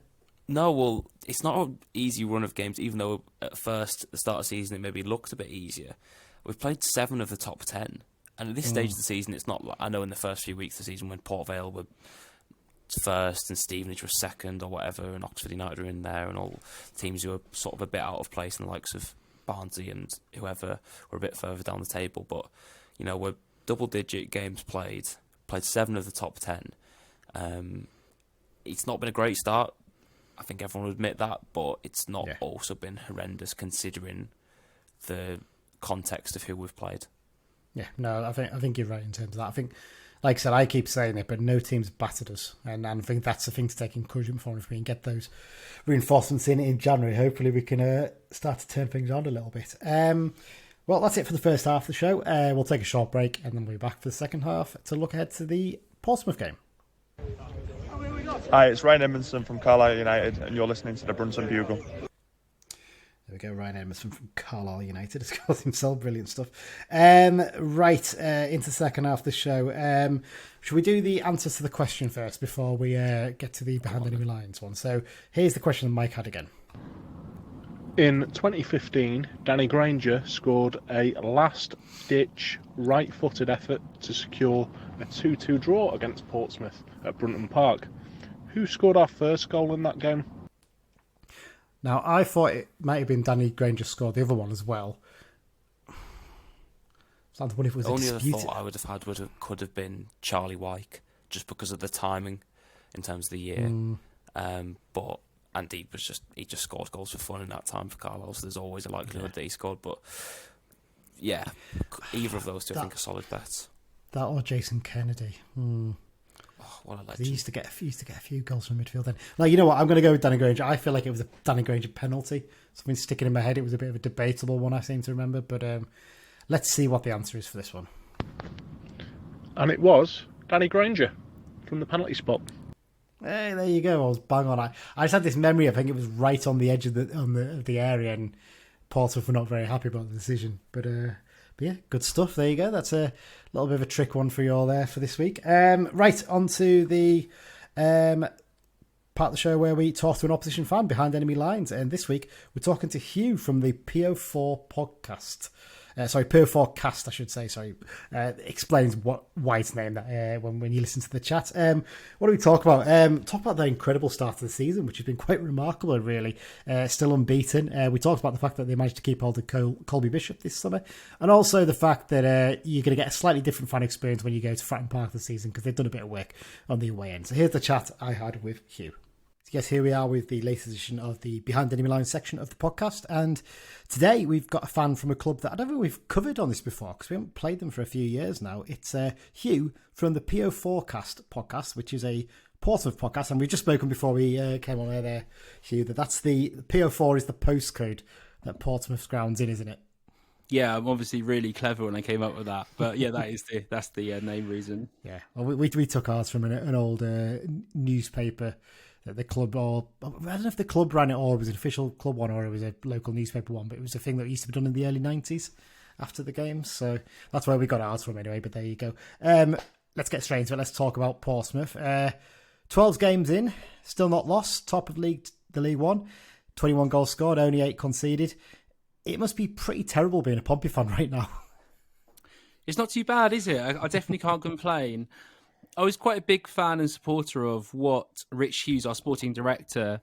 No, well, it's not an easy run of games, even though at first, at the start of the season, it maybe looked a bit easier. We've played 7 of the top 10. And at this stage of the season, it's not like, I know in the first few weeks of the season when Port Vale were 1st and Stevenage was 2nd or whatever, and Oxford United were in there, and all teams who were sort of a bit out of place, and the likes of Barnsley and whoever were a bit further down the table. But, we're double-digit games played 7 of the top 10. It's not been a great start. I think everyone will admit that, but it's not also been horrendous considering the context of who we've played. Yeah, no, I think you're right in terms of that. I think, like I said, I keep saying it, but no team's battered us, and I think that's the thing to take encouragement from. If we can get those reinforcements in January, hopefully we can start to turn things on a little bit. Well, that's it for the first half of the show. We'll take a short break, and then we'll be back for the second half to look ahead to the Portsmouth game. Hi, it's Ryan Edmondson from Carlisle United, and you're listening to the Brunson Bugle. There we go, Ryan Emerson from Carlisle United has got himself. Brilliant stuff. Into the second half of the show. Should we do the answers to the question first before we get to the behind enemy lines one? So here's the question that Mike had again. In 2015, Danny Granger scored a last-ditch right-footed effort to secure a 2-2 draw against Portsmouth at Fratton Park. Who scored our first goal in that game? Now, I thought it might have been Danny Granger scored the other one as well. So I wonder if it was the only disputed. other thought I would have had could have been Charlie Wyke, just because of the timing in terms of the year. But Andy he just scored goals for fun in that time for Carlisle, so there's always a likelihood that he scored. But yeah, either of those two I think are solid bets. That or Jason Kennedy. Oh, what a legend. He used to get a few goals from midfield then. Like, you know what? I'm going to go with Danny Granger. I feel like it was a Danny Granger penalty. Something sticking in my head. It was a bit of a debatable one, I seem to remember. But let's see what the answer is for this one. And it was Danny Granger from the penalty spot. Hey, there you go. I was bang on. I just had this memory. I think it was right on the edge of the area, and Portsmouth were not very happy about the decision. But yeah, good stuff. There you go. That's a little bit of a trick one for you all there for this week. Right, on to the part of the show where we talk to an opposition fan behind enemy lines. And this week, we're talking to Hugh from the PO4 podcast. PO4 Cast, I should say. Explains why it's named that when you listen to the chat. What do we talk about? Talk about the incredible start of the season, which has been quite remarkable, really. Still unbeaten. We talked about the fact that they managed to keep hold of Colby Bishop this summer, and also the fact that you're going to get a slightly different fan experience when you go to Fratton Park this season, because they've done a bit of work on the away end. So here's the chat I had with Hugh. Yes, here we are with the latest edition of the Behind Enemy Lines section of the podcast. And today we've got a fan from a club that I don't think we've covered on this before, because we haven't played them for a few years now. It's Hugh from the PO4 Cast podcast, which is a Portsmouth podcast. And we've just spoken before we came on air there, Hugh, that's the PO4 is the postcode that Portsmouth's ground's in, isn't it? Yeah, I'm obviously really clever when I came up with that. But yeah, that's the name reason. Yeah, well, we took ours from an old newspaper. The club, or I don't know if the club ran it or it was an official club one or it was a local newspaper one, but it was a thing that used to be done in the early 90s after the games. So that's where we got ours from anyway, but there you go. Let's get straight into it. Let's talk about Portsmouth. 12 games in, still not lost, top of the League One, 21 goals scored, only 8 conceded. It must be pretty terrible being a Pompey fan right now. It's not too bad, is it? I definitely can't complain. I was quite a big fan and supporter of what Rich Hughes, our sporting director,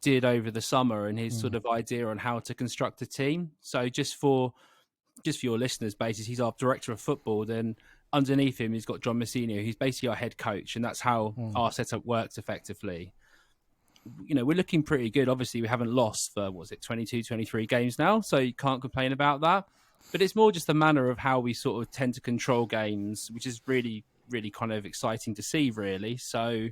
did over the summer and his sort of idea on how to construct a team. So just for your listeners' basis, he's our director of football. Then underneath him, he's got John Messinio, who's basically our head coach, and that's how our setup works effectively. You know, we're looking pretty good. Obviously, we haven't lost for, 22, 23 games now, so you can't complain about that. But it's more just the manner of how we sort of tend to control games, which is really kind of exciting to see, really. So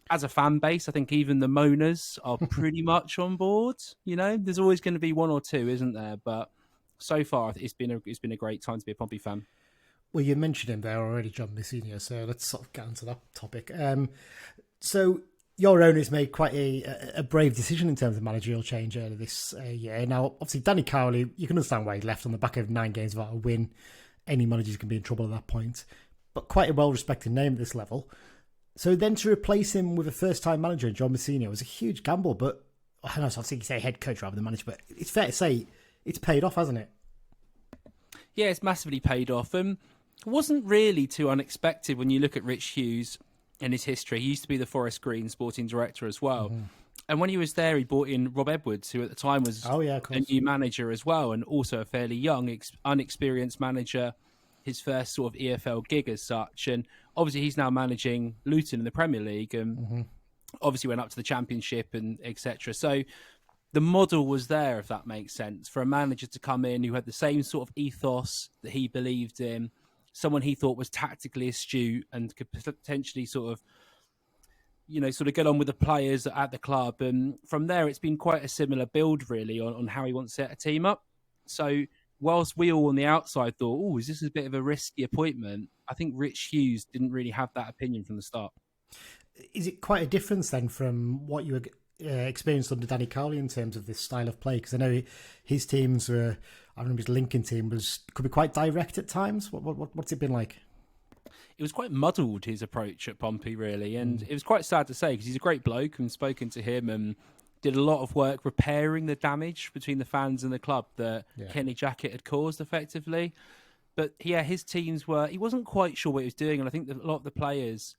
as a fan base, I think even the moaners are pretty much on board. You know, there's always going to be one or two, isn't there? But so far, it's been a great time to be a Pompey fan. Well, you mentioned him there already, John Messinio, so let's sort of get onto that topic. So your owners made quite a brave decision in terms of managerial change earlier this year. Now, obviously, Danny Cowley, you can understand why he left on the back of 9 games without a win. Any managers can be in trouble at that point. But quite a well-respected name at this level. So then to replace him with a first-time manager, John Messinio, was a huge gamble. But I know, so I think you say head coach rather than manager, but it's fair to say it's paid off, hasn't it? Yeah, it's massively paid off. It wasn't really too unexpected when you look at Rich Hughes and his history. He used to be the Forest Green sporting director as well. Mm-hmm. And when he was there, he brought in Rob Edwards, who at the time was a new manager as well, and also a fairly young, unexperienced manager. His first sort of EFL gig as such. And obviously he's now managing Luton in the Premier League and obviously went up to the Championship and etc. So the model was there, if that makes sense, for a manager to come in who had the same sort of ethos that he believed in, someone he thought was tactically astute and could potentially sort of get on with the players at the club. And from there, it's been quite a similar build really on how he wants to set a team up. So whilst we all on the outside thought, is this a bit of a risky appointment? I think Rich Hughes didn't really have that opinion from the start. Is it quite a difference then from what you were experienced under Danny Cowley in terms of this style of play? Because I know his teams were, I remember his Lincoln team could be quite direct at times. What's it been like? It was quite muddled, his approach at Pompey, really. And it was quite sad to say, because he's a great bloke, and spoken to him and did a lot of work repairing the damage between the fans and the club that Kenny Jackett had caused effectively. But yeah, his teams he wasn't quite sure what he was doing. And I think that a lot of the players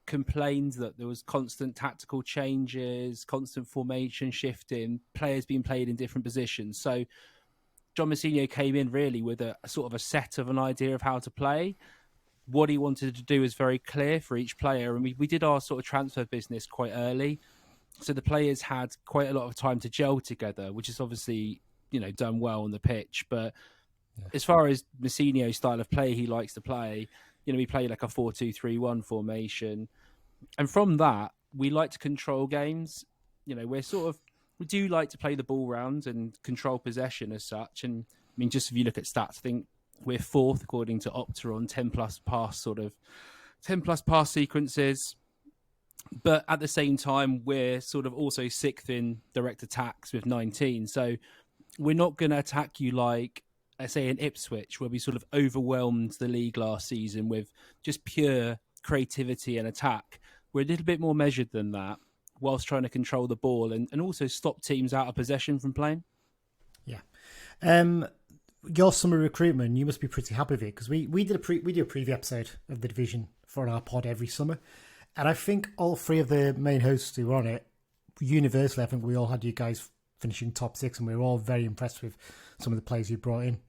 complained that there was constant tactical changes, constant formation shifting, players being played in different positions. So John Mousinho came in really with a sort of a set of an idea of how to play. What he wanted to do was very clear for each player. And we did our sort of transfer business quite early. So the players had quite a lot of time to gel together, which is obviously, done well on the pitch. But as far as Mousinho's style of play he likes to play, we play like a 4-2-3-1 formation. And from that, we like to control games. We do like to play the ball round and control possession as such. And I mean, just if you look at stats, I think we're fourth according to Opta on 10 plus pass sequences. But at the same time, we're sort of also sixth in direct attacks with 19. So we're not going to attack you like, I say, in Ipswich, where we sort of overwhelmed the league last season with just pure creativity and attack. We're a little bit more measured than that, whilst trying to control the ball and also stop teams out of possession from playing. Yeah. Your summer recruitment, you must be pretty happy with it, because we do a preview episode of the division for our pod every summer. And I think all three of the main hosts who were on it, universally, I think we all had you guys finishing top 6, and we were all very impressed with some of the players you brought in.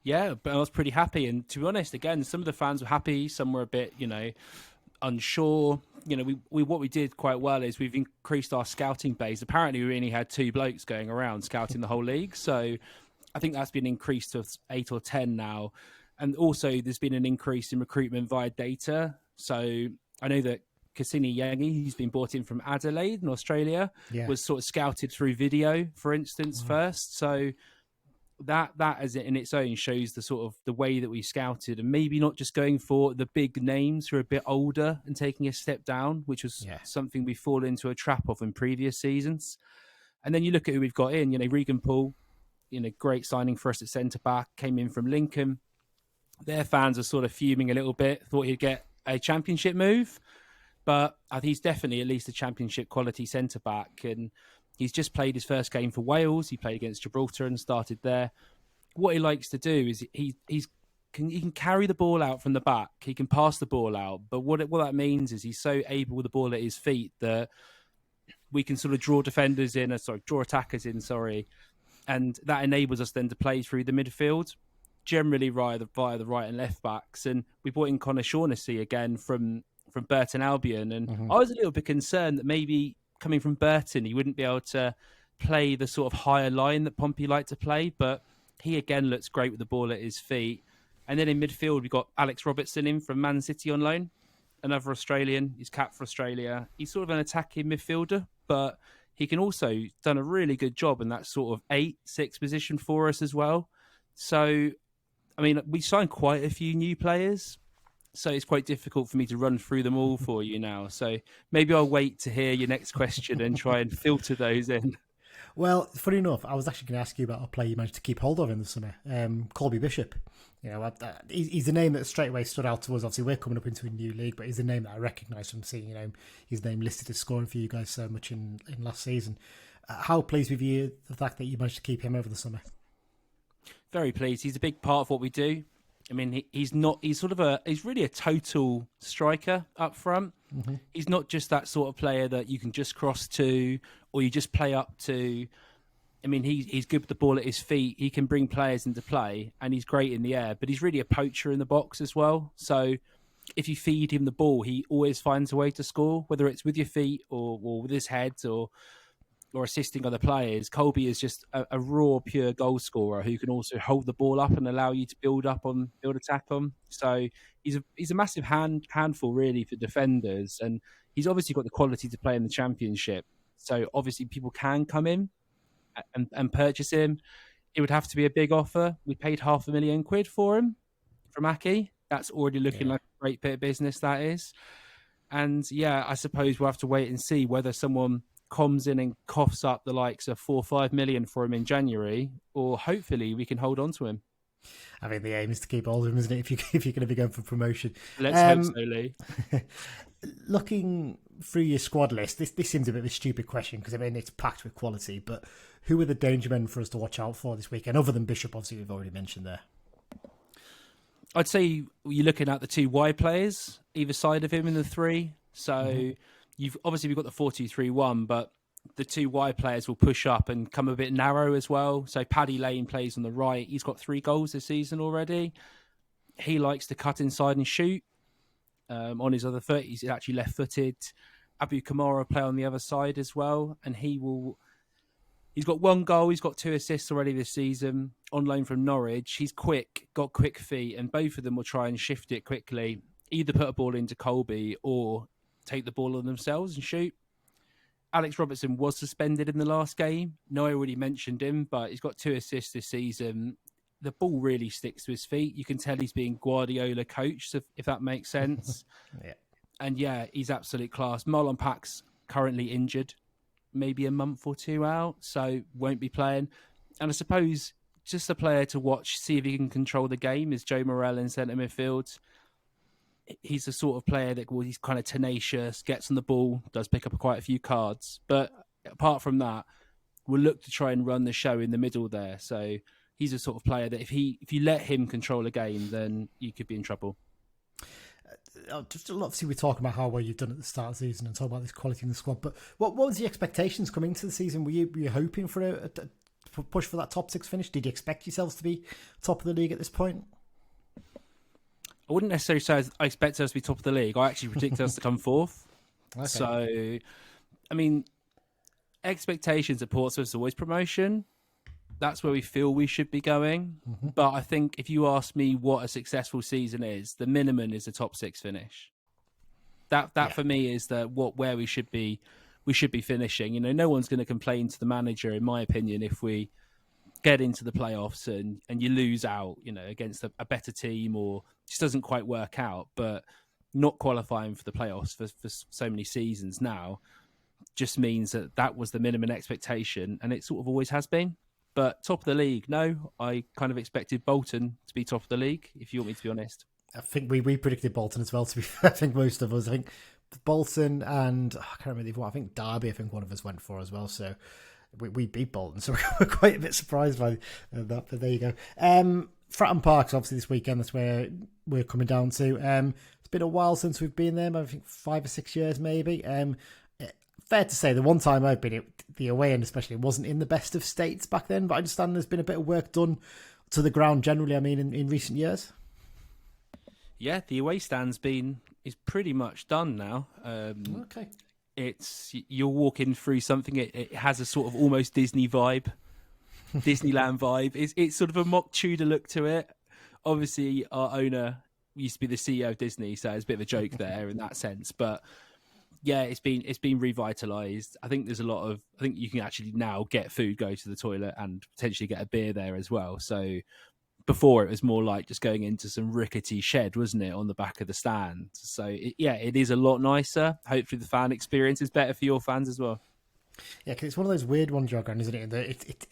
Yeah, but I was pretty happy. And to be honest, again, some of the fans were happy, some were a bit, unsure. What we did quite well is we've increased our scouting base. Apparently, we only had 2 blokes going around scouting the whole league. So I think that's been increased to 8 or 10 now. And also, there's been an increase in recruitment via data. So I know that Cassini Yangi, who's been brought in from Adelaide in Australia, was sort of scouted through video, for instance, first. So that as it in its own shows the sort of the way that we scouted, and maybe not just going for the big names who are a bit older and taking a step down, which was something we fall into a trap of in previous seasons. And then you look at who we've got in, Regan Paul, great signing for us at centre back, came in from Lincoln. Their fans are sort of fuming a little bit, thought he'd get a championship move, but I think he's definitely at least a championship quality centre back. And he's just played his first game for Wales. He played against Gibraltar and started there. What he likes to do is he can carry the ball out from the back. He can pass the ball out. But what that means is he's so able with the ball at his feet that we can sort of draw attackers in, and that enables us then to play through the midfield, generally via the right and left backs. And we brought in Connor Shaughnessy again from Burton Albion, and I was a little bit concerned that maybe coming from Burton, he wouldn't be able to play the sort of higher line that Pompey like to play, but he again looks great with the ball at his feet. And then in midfield, we've got Alex Robertson in from Man City on loan, another Australian. He's capped for Australia. He's sort of an attacking midfielder, but he can also done a really good job in that sort of 8-6 position for us as well. So, I mean, we signed quite a few new players, so it's quite difficult for me to run through them all for you now. So maybe I'll wait to hear your next question and try and filter those in. Well, funny enough, I was actually going to ask you about a player you managed to keep hold of in the summer, Colby Bishop. He's a name that straight away stood out to us. Obviously, we're coming up into a new league, but he's a name that I recognise from seeing his name listed as scoring for you guys so much in last season. How pleased with you the fact that you managed to keep him over the summer? Very pleased. He's a big part of what we do. I mean, he's really a total striker up front. Mm-hmm. He's not just that sort of player that you can just cross to or you just play up to. I mean, he's good with the ball at his feet. He can bring players into play, and he's great in the air, but he's really a poacher in the box as well. So if you feed him the ball, he always finds a way to score, whether it's with your feet or with his head or assisting other players. Colby is just a raw, pure goal scorer who can also hold the ball up and allow you to build attack on. So he's a massive handful really for defenders, and he's obviously got the quality to play in the Championship. So obviously people can come in and purchase him. It would have to be a big offer. We paid £500,000 for him from Aki. That's already looking like a great bit of business, that is. And yeah, I suppose we'll have to wait and see whether someone comes in and coughs up the likes of 4 or 5 million for him in January, or hopefully we can hold on to him. I mean, the aim is to keep hold of him, isn't it? If you're going to be going for promotion, Let's hope so, Lee. Looking through your squad list, this seems a bit of a stupid question because I mean it's packed with quality. But who are the danger men for us to watch out for this weekend, other than Bishop? Obviously, we've already mentioned there. I'd say you're looking at the 2 wide players either side of him in the 3. So we've got the 4-2-3-1, but the 2 wide players will push up and come a bit narrow as well. So Paddy Lane plays on the right. He's got 3 goals this season already. He likes to cut inside and shoot. On his other foot, he's actually left-footed. Abu Kamara play on the other side as well, and he's got 1 goal. He's got 2 assists already this season on loan from Norwich. He's quick, got quick feet, and both of them will try and shift it quickly. Either put a ball into Colby or take the ball on themselves and shoot. Alex Robertson was suspended in the last game. No, I already mentioned him, but he's got 2 assists this season. The ball really sticks to his feet. You can tell he's being Guardiola coached, if that makes sense. Yeah. And yeah, he's absolute class. Marlon Pack's currently injured, maybe a month or 2 out, so won't be playing. And I suppose just a player to watch, see if he can control the game, is Joe Morrell in centre midfield. He's the sort of player that he's kind of tenacious, gets on the ball, does pick up quite a few cards. But apart from that, we'll look to try and run the show in the middle there. So he's a sort of player that if you let him control a game, then you could be in trouble. Just obviously we're talking about how well you've done at the start of the season and talking about this quality in the squad, but what was the expectations coming into the season? Were you hoping for a push for that top 6 finish? Did you expect yourselves to be top of the league at this point? I wouldn't necessarily say I expect us to be top of the league. I actually predicted us to come 4th. Okay. So, I mean, expectations at Portsmouth is always promotion. That's where we feel we should be going. Mm-hmm. But I think if you ask me what a successful season is, the minimum is a top 6 finish. That for me is where we should be. We should be finishing. You know, no one's going to complain to the manager, in my opinion, if we get into the playoffs and you lose out, you know, against a better team or just doesn't quite work out. But not qualifying for the playoffs for so many seasons now just means that was the minimum expectation, and it sort of always has been. But top of the league, no. I kind of expected Bolton to be top of the league, if you want me to be honest. I think we predicted Bolton as well, to be fair. I think most of us. I think Bolton and I can't remember what. I think Derby, I think one of us went for as well. So we beat Bolton. So we're quite a bit surprised by that. But there you go. Fratton Park, so obviously this weekend, that's where we're coming down to. It's been a while since we've been there. I think 5 or 6 years maybe. Fair to say, the one time I've been, the away end especially, wasn't in the best of states back then, but I understand there's been a bit of work done to the ground generally, I mean, in recent years. Yeah, the away stand's is pretty much done now. Okay. You're walking through something, it has a sort of almost Disney vibe, Disneyland vibe. It's sort of a mock Tudor look to it. Obviously, our owner used to be the CEO of Disney, so it's a bit of a joke there in that sense, but yeah, it's been revitalised. I think I think you can actually now get food, go to the toilet, and potentially get a beer there as well. So before it was more like just going into some rickety shed, wasn't it, on the back of the stand? So it is a lot nicer. Hopefully the fan experience is better for your fans as well. Yeah, because it's one of those weird ones, your ground, isn't it?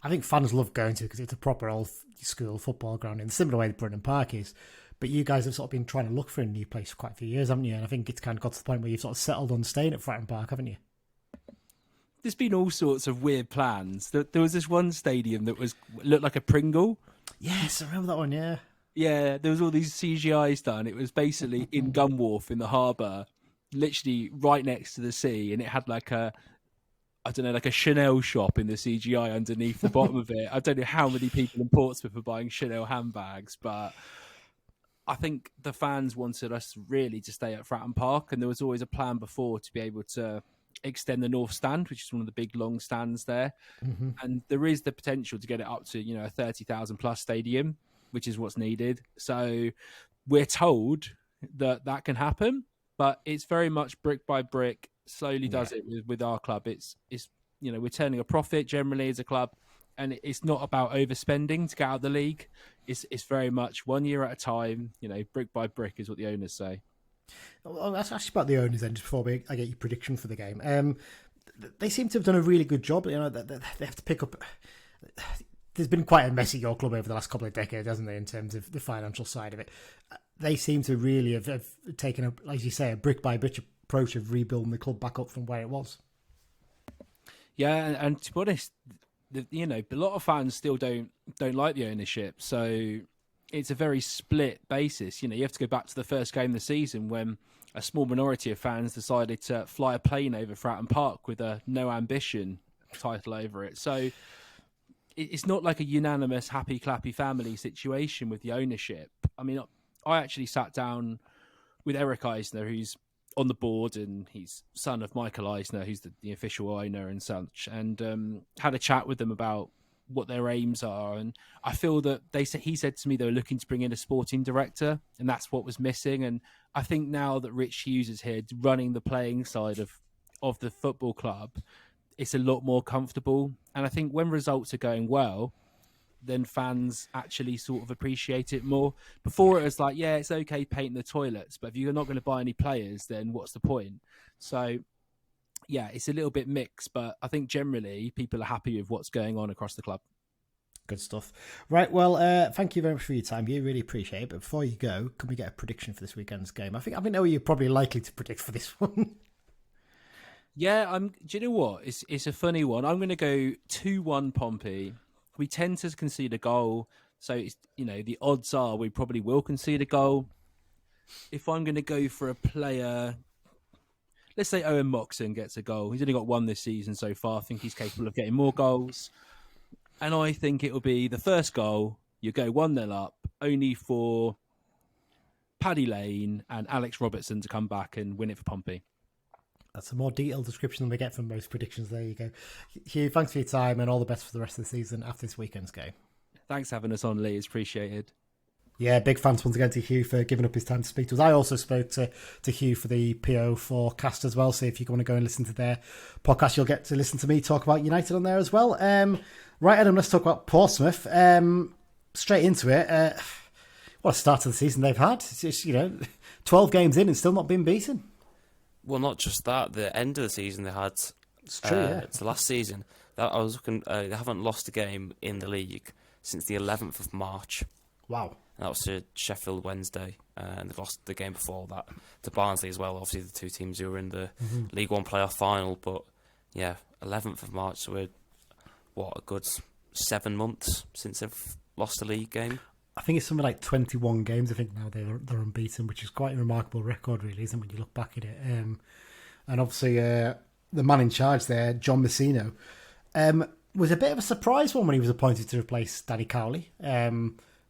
I think fans love going to because it's a proper old school football ground in a similar way that Fratton Park is. But you guys have sort of been trying to look for a new place for quite a few years, haven't you? And I think it's kind of got to the point where you've sort of settled on staying at Fratton Park, haven't you? There's been all sorts of weird plans. There was this one stadium that looked like a Pringle. Yes, I remember that one, yeah. Yeah, there was all these CGIs done. It was basically in Gunwharf in the harbour, literally right next to the sea, and it had like a Chanel shop in the CGI underneath the bottom of it. I don't know how many people in Portsmouth are buying Chanel handbags, but I think the fans wanted us really to stay at Fratton Park, and there was always a plan before to be able to extend the north stand, which is one of the big long stands there. Mm-hmm. And there is the potential to get it up to, you know, a 30,000 plus stadium, which is what's needed. So we're told that can happen, but it's very much brick by brick, slowly does it with our club. It's you know, we're turning a profit generally as a club, and it's not about overspending to get out of the league. It's very much 1 year at a time, you know, brick by brick is what the owners say. Well, that's actually about the owners then, just before I get your prediction for the game. They seem to have done a really good job. You know, they have to pick up. There's been quite a mess at your club over the last couple of decades, hasn't there, in terms of the financial side of it. They seem to really have taken, like you say, a brick by brick approach of rebuilding the club back up from where it was. Yeah, and to be honest, a lot of fans still don't like the ownership, so it's a very split basis. You have to go back to the first game of the season when a small minority of fans decided to fly a plane over Fratton Park with a no ambition title over it. So it's not like a unanimous happy clappy family situation with the ownership. I mean, I actually sat down with Eric Eisner, who's on the board, and he's son of Michael Eisner, who's the official owner and such, and had a chat with them about what their aims are. And I feel that he said to me they were looking to bring in a sporting director, and that's what was missing. And I think now that Rich Hughes is here running the playing side of the football club, it's a lot more comfortable. And I think when results are going well, then fans actually sort of appreciate it more. Before it was like, yeah, it's okay painting the toilets, but if you're not going to buy any players, then what's the point? So yeah, it's a little bit mixed, but I think generally people are happy with what's going on across the club. Good stuff. Right, well, thank you very much for your time. You really appreciate it. But before you go, can we get a prediction for this weekend's game? I think know you're probably likely to predict for this one. Yeah, do you know what? It's a funny one. I'm going to go 2-1 Pompey. We tend to concede a goal, so it's, the odds are we probably will concede a goal. If I'm going to go for a player, let's say Owen Moxon gets a goal. He's only got one this season so far. I think he's capable of getting more goals. And I think it will be the first goal, you go 1-0 up, only for Paddy Lane and Alex Robertson to come back and win it for Pompey. That's a more detailed description than we get from most predictions. There you go. Hugh, thanks for your time and all the best for the rest of the season after this weekend's game. Thanks for having us on, Lee. It's appreciated. Yeah, big thanks once again to Hugh for giving up his time to speak to us. I also spoke to Hugh for the PO4 Cast as well, so if you want to go and listen to their podcast, you'll get to listen to me talk about United on there as well. Right, Adam, let's talk about Portsmouth. Straight into it. What a start to the season they've had. It's just, 12 games in and still not been beaten. Well, not just that. The end of the season they had. It's true, yeah. It's the last season. I was looking. They haven't lost a game in the league since the 11th of March. Wow. And that was to Sheffield Wednesday, and they lost the game before that to Barnsley as well. Obviously, the two teams who were in the League One playoff final. But yeah, 11th of March. So we're a good 7 months since they've lost a league game. I think it's something like 21 games. I think now they're unbeaten, which is quite a remarkable record, really, isn't it, when you look back at it? And obviously, the man in charge there, John Messino, was a bit of a surprise one when he was appointed to replace Danny Cowley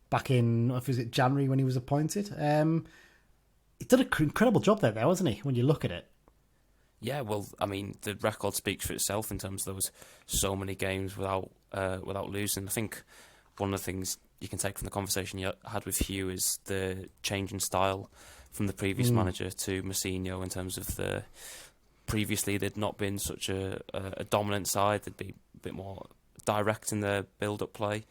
back in, was it January when he was appointed? He did an incredible job there, wasn't he, when you look at it? Yeah, well, I mean, the record speaks for itself in terms of there was so many games without losing. I think one of the things you can take from the conversation you had with Hugh is the change in style from the previous manager to Mourinho in terms of previously they'd not been such a dominant side. They'd be a bit more direct in their build-up play,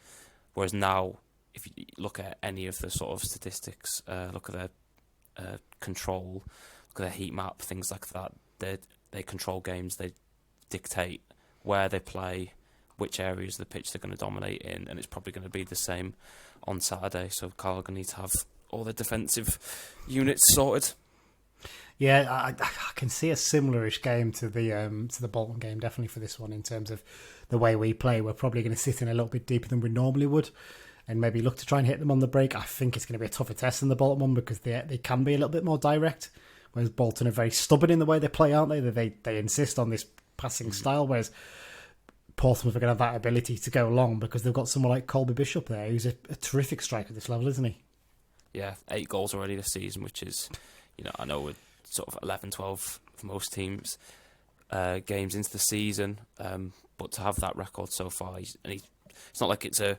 whereas now, if you look at any of the sort of statistics, look at their control, look at their heat map, things like that, they control games, they dictate where they play, which areas of the pitch they're going to dominate in, and it's probably going to be the same on Saturday. So Carlisle need to have all their defensive units sorted. Yeah, I can see a similar-ish game to the Bolton game, definitely for this one, in terms of the way we play. We're probably going to sit in a little bit deeper than we normally would, and maybe look to try and hit them on the break. I think it's going to be a tougher test than the Bolton one because they can be a little bit more direct, whereas Bolton are very stubborn in the way they play, aren't they? They insist on this passing style, whereas Portsmouth are going to have that ability to go long because they've got someone like Colby Bishop there, who's a terrific striker at this level, isn't he? Yeah, 8 goals already this season, which is, I know we're sort of 11, 12 for most teams games into the season, but to have that record so far, it's not like it's a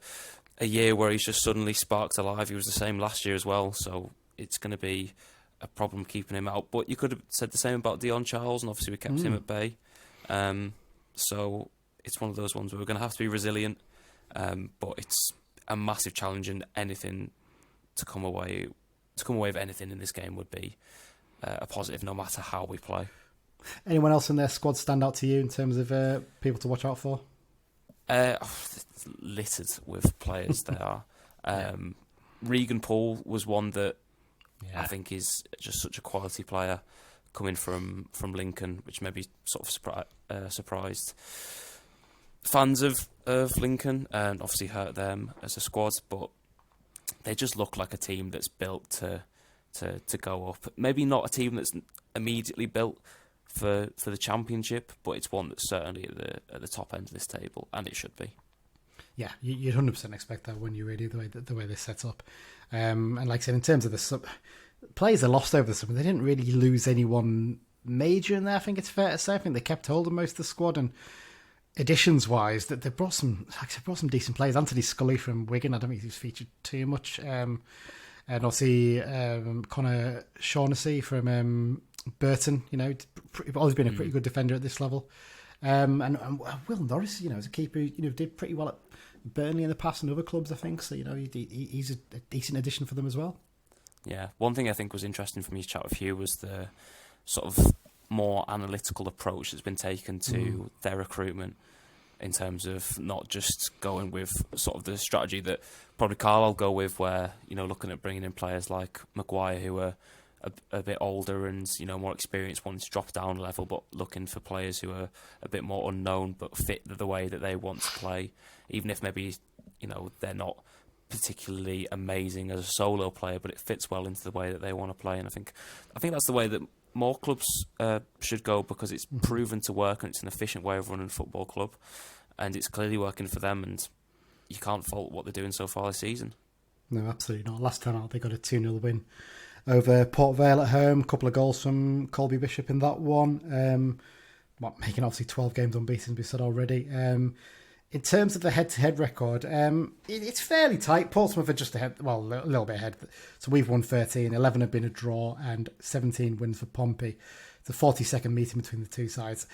year where he's just suddenly sparked alive. He was the same last year as well, so it's going to be a problem keeping him out. But you could have said the same about Dion Charles, and obviously we kept him at bay. So it's one of those ones where we're going to have to be resilient, but it's a massive challenge, and anything to come away with anything in this game would be a positive no matter how we play. Anyone else in their squad stand out to you in terms of people to watch out for? Littered with players they are. Regan Paul was one that I think is just such a quality player coming from Lincoln, which maybe sort of surprised fans of Lincoln and obviously hurt them as a squad, but they just look like a team that's built to go up. Maybe not a team that's immediately built for the Championship, but it's one that's certainly at the top end of this table, and it should be. Yeah, you'd 100% expect that when you really the way they're set up. And like I said, in terms of the players they lost over the summer, they didn't really lose anyone major in there. I think it's fair to say. I think they kept hold of most of the squad, and additions wise, that they brought some decent players. Anthony Scully from Wigan, I don't think he's featured too much. And obviously Connor Shaughnessy from Burton. Always been a pretty good defender at this level. And Will Norris, as a keeper, did pretty well at Burnley in the past and other clubs, I think. So, he's a decent addition for them as well. Yeah, one thing I think was interesting from his chat with Hugh was the sort of more analytical approach that's been taken to their recruitment in terms of not just going with sort of the strategy that probably Carlisle go with, where, looking at bringing in players like Maguire who are a bit older and, more experienced, wanting to drop down a level, but looking for players who are a bit more unknown but fit the way that they want to play, even if maybe, they're not particularly amazing as a solo player, but it fits well into the way that they want to play. And I think that's the way that more clubs should go, because it's proven to work and it's an efficient way of running a football club, and it's clearly working for them, and you can't fault what they're doing so far this season. No, absolutely not. Last time out they got a 2-0 win over Port Vale at home, a couple of goals from Colby Bishop in that one, making obviously 12 games unbeaten, as we said already. In terms of the head-to-head record, it's fairly tight. Portsmouth are just ahead, a little bit ahead. So we've won 13, 11 have been a draw, and 17 wins for Pompey. It's a 40-second meeting between the two sides.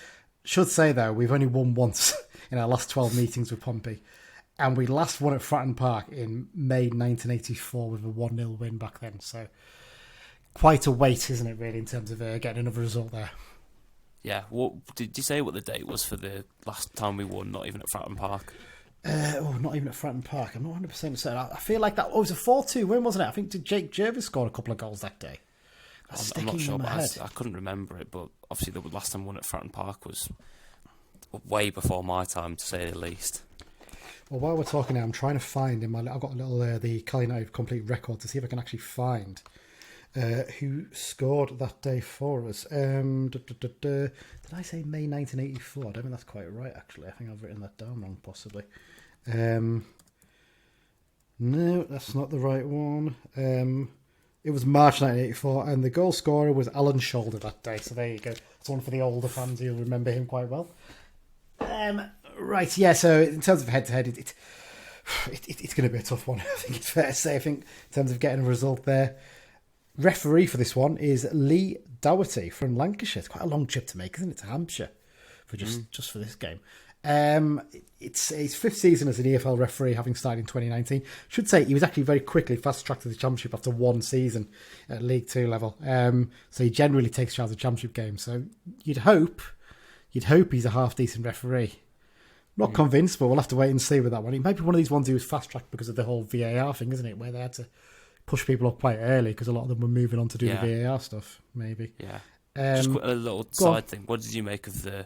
Should say, though, we've only won once in our last 12 meetings with Pompey, and we last won at Fratton Park in May 1984 with a 1-0 win back then. So quite a wait, isn't it, really, in terms of getting another result there. Yeah, did you say what the date was for the last time we won, not even at Fratton Park? Not even at Fratton Park. I'm not 100% certain. I feel like that was a 4-2 win, wasn't it? I think Jake Jervis scored a couple of goals that day. I'm not sure, but I couldn't remember it. But obviously the last time we won at Fratton Park was way before my time, to say the least. Well, while we're talking now, I'm trying to find I've got a little the Carlisle United complete record to see if I can actually find who scored that day for us. Did I say May 1984? I don't think that's quite right, actually. I think I've written that down wrong, possibly. No, that's not the right one. It was March 1984, and the goal scorer was Alan Shoulder that day. So there you go. It's one for the older fans. You'll remember him quite well. Right, yeah, so in terms of head-to-head, it's going to be a tough one, I think it's fair to say. I think in terms of getting a result there. Referee for this one is Lee Dougherty from Lancashire. It's quite a long trip to make, isn't it, to Hampshire for just for this game. It's his fifth season as an EFL referee, having started in 2019. Should say he was actually very quickly fast-tracked to the Championship after one season at League 2 level. So he generally takes charge of Championship games. So you'd hope he's a half-decent referee. Not convinced, but we'll have to wait and see with that one. He might be one of these ones who was fast-tracked because of the whole VAR thing, isn't it, where they had to push people up quite early because a lot of them were moving on to do the VAR stuff, maybe. Yeah. Just a little side thing. What did you make of the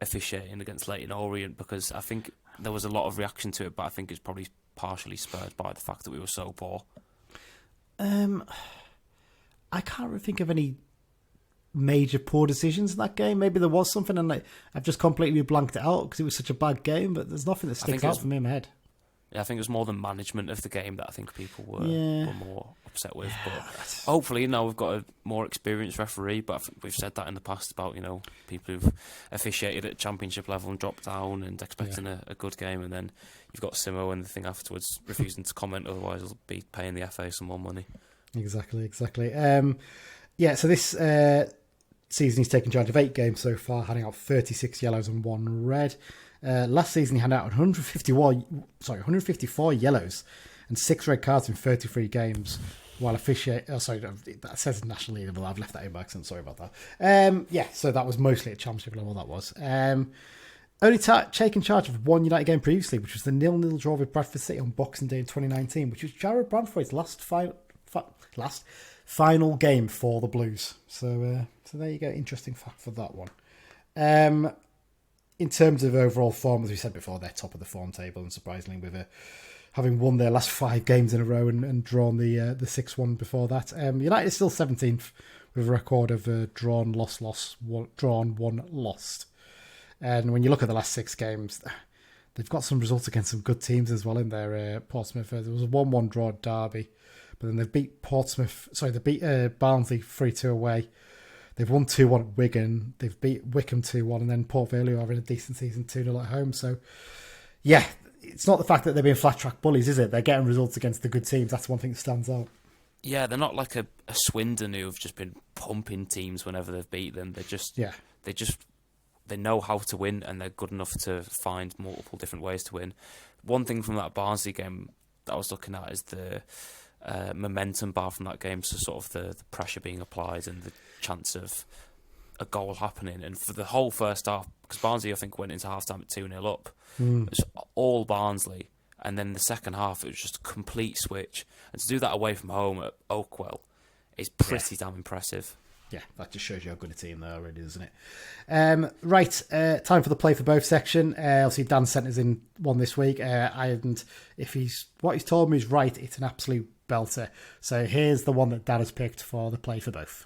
officiating against Leyton Orient? Because I think there was a lot of reaction to it, but I think it's probably partially spurred by the fact that we were so poor. I can't really think of any major poor decisions in that game. Maybe there was something and I've just completely blanked it out because it was such a bad game, but there's nothing that sticks out for me in my head. Yeah, I think it was more the management of the game that I think people were more upset with. But hopefully now we've got a more experienced referee. But I think we've said that in the past about, people who've officiated at Championship level and dropped down and expecting a good game. And then you've got Simo and the thing afterwards refusing to comment, otherwise he'll be paying the FA some more money. Exactly. So this season he's taken charge of 8 games so far, handing out 36 yellows and 1 red. Last season he handed out 154 yellows and 6 red cards in 33 games. while officiate. Oh, sorry, that says National League level. I've left that in by accident. Sorry about that. Yeah, so that was mostly at Championship level. That was. Only taken charge of one United game previously, which was the 0-0 draw with Bradford City on Boxing Day in 2019, which was Jared Branthwaite's last final game for the Blues. So there you go. Interesting fact for that one. In terms of overall form, as we said before, they're top of the form table, and surprisingly, with having won their last 5 games in a row and drawn the 6-1 before that. United is still 17th with a record of drawn, drawn, 1 lost. And when you look at the last 6 games, they've got some results against some good teams as well in their Portsmouth. There was a 1-1 draw at Derby, but then they beat Barnsley 3-2 away. They've won 2-1 at Wigan. They've beat Wickham 2-1, and then Port Vale, who are having a decent season, 2-0 at home. So, yeah, it's not the fact that they're being flat-track bullies, is it? They're getting results against the good teams. That's one thing that stands out. Yeah, they're not like a Swindon who have just been pumping teams whenever they've beat them. They know how to win, and they're good enough to find multiple different ways to win. One thing from that Barnsley game that I was looking at is the momentum bar from that game, so sort of the pressure being applied and the chance of a goal happening. And for the whole first half, because Barnsley, I think, went into half-time at 2-0 up, it was all Barnsley. And then the second half, it was just a complete switch. And to do that away from home at Oakwell is pretty damn impressive. Yeah, that just shows you how good a team they are already, doesn't it? Right, time for the play for both section. Obviously, Dan sent us in one this week, and if what he's told me is right, it's an absolute belter. So here's the one that Dan has picked for the play for both.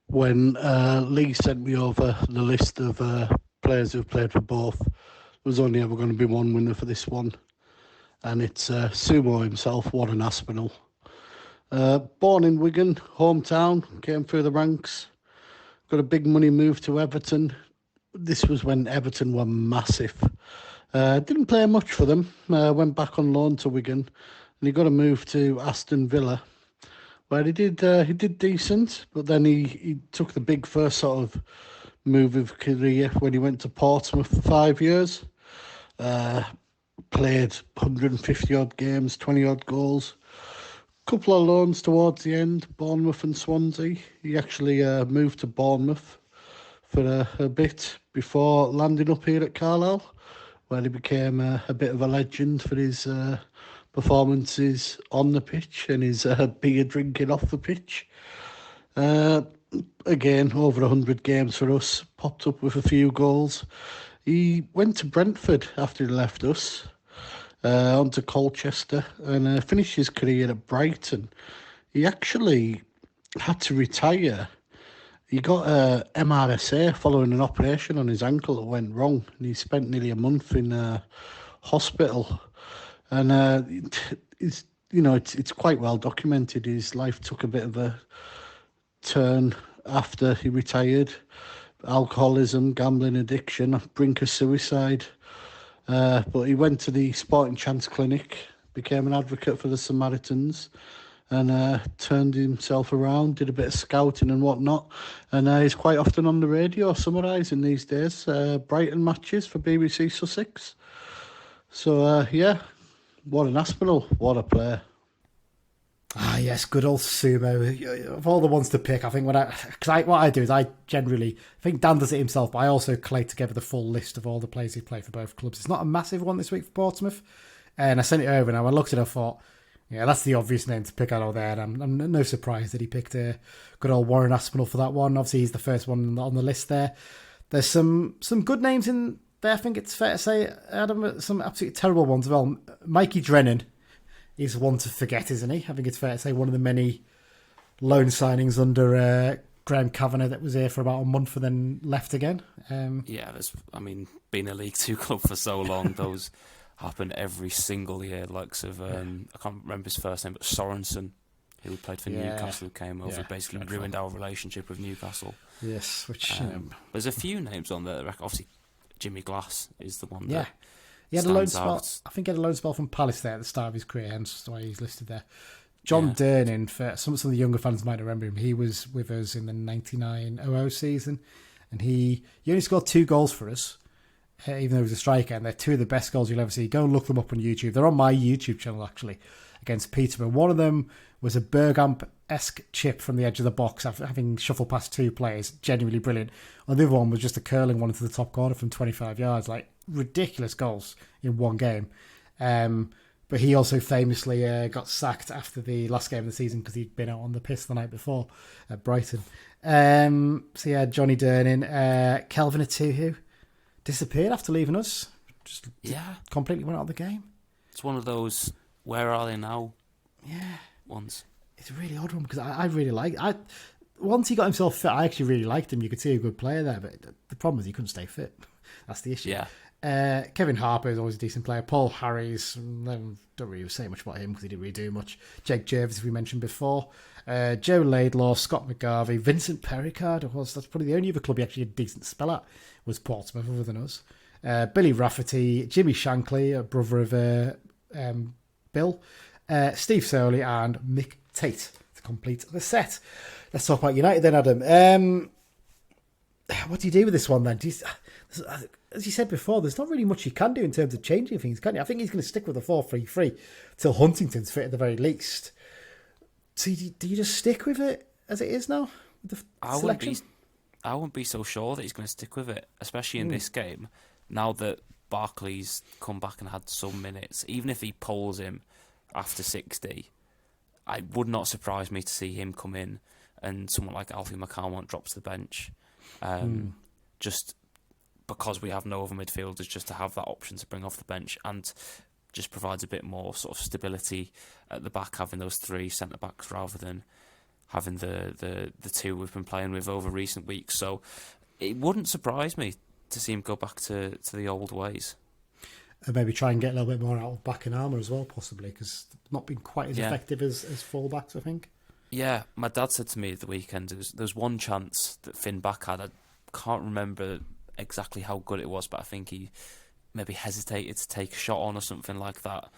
When Lee sent me over the list of players who've played for both, there was only ever going to be one winner for this one, and it's Sumo himself, Warren Aspinall. Born in Wigan, hometown, came through the ranks, got a big money move to Everton. This was when Everton were massive. Didn't play much for them, went back on loan to Wigan, and he got a move to Aston Villa, where he did decent, but then he took the big first sort of move of career when he went to Portsmouth for 5 years. Played 150 odd games, 20 odd goals. Couple of loans towards the end, Bournemouth and Swansea. He actually moved to Bournemouth for a bit before landing up here at Carlisle, where he became a bit of a legend for his performances on the pitch and his beer drinking off the pitch. Again, over 100 games for us, popped up with a few goals. He went to Brentford after he left us, on to Colchester, and finished his career at Brighton. He actually had to retire. He got a MRSA following an operation on his ankle that went wrong, and he spent nearly a month in hospital. And it's quite well documented. His life took a bit of a turn after he retired. Alcoholism, gambling addiction, brink of suicide. But he went to the Sporting Chance Clinic, became an advocate for the Samaritans, and turned himself around, did a bit of scouting and whatnot. And he's quite often on the radio summarising these days Brighton matches for BBC Sussex. So, what an Aspinall, what a player. Ah, yes, good old Sumo. Of all the ones to pick, I think what I do is I think Dan does it himself, but I also collate together the full list of all the players who play for both clubs. It's not a massive one this week for Portsmouth, and I sent it over, and I looked at it and I thought, yeah, that's the obvious name to pick out of there, and I'm no surprise that he picked good old Warren Aspinall for that one. Obviously, he's the first one on the list there. There's some good names in there, I think it's fair to say, Adam, some absolutely terrible ones as well. Mikey Drennan is one to forget, isn't he? I think it's fair to say one of the many loan signings under Graham Kavanagh that was here for about a month and then left again. Being a League Two club for so long, those happen every single year. Likes of, I can't remember his first name, but Sorensen, who played for Newcastle, came over, basically ruined our relationship with Newcastle. Yes, which... there's a few names on there. Obviously, Jimmy Glass is the one that... He had a loan spell. I think he had a loan spell from Palace there at the start of his career, hence why he's listed there. John Durnin, for some of the younger fans might remember him. He was with us in the 99-00 season, and he only scored 2 goals for us, even though he was a striker. And they're 2 of the best goals you'll ever see. Go and look them up on YouTube. They're on my YouTube channel actually. against Peterborough. One of them was a Bergkamp-esque chip from the edge of the box after having shuffled past two players. Genuinely brilliant. And the other one was just a curling one into the top corner from 25 yards. Like, ridiculous goals in one game. But he also famously got sacked after the last game of the season because he'd been out on the piss the night before at Brighton. So yeah, Johnny Durnin. Kelvin Atuhu disappeared after leaving us. Just completely went out of the game. It's one of those, where are they now? Yeah. Ones. It's a really odd one because I really once he got himself fit, I actually really liked him. You could see a good player there, but the problem is he couldn't stay fit. That's the issue. Yeah. Kevin Harper is always a decent player. Paul Harris, don't really say much about him because he didn't really do much. Jake Jervis, as we mentioned before. Joe Laidlaw, Scott McGarvey, Vincent Perricard. That's probably the only other club he actually had a decent spell at was Portsmouth, other than us. Billy Rafferty, Jimmy Shankly, a brother of Bill, Steve Sowley, and Mick Tate to complete the set. Let's talk about United then, Adam. What do you do with this one then? As you said before, there's not really much you can do in terms of changing things, can you? I think he's going to stick with the 4-3-3 till Huntington's fit at the very least. So do you just stick with it as it is now? With the selection? I wouldn't be so sure that he's going to stick with it, especially in this game. Now that Barkley's come back and had some minutes, even if he pulls him after 60, it would not surprise me to see him come in and someone like Alfie McCalmont drops the bench. Just because we have no other midfielders, just to have that option to bring off the bench, and just provides a bit more sort of stability at the back, having those three centre-backs rather than having the two we've been playing with over recent weeks. So it wouldn't surprise me to see him go back to the old ways. And maybe try and get a little bit more out of back and armour as well, possibly, because not been quite as effective as full-backs, I think. Yeah, my dad said to me at the weekend, there was one chance that Finn Back had. I can't remember exactly how good it was, but I think he maybe hesitated to take a shot on or something like that.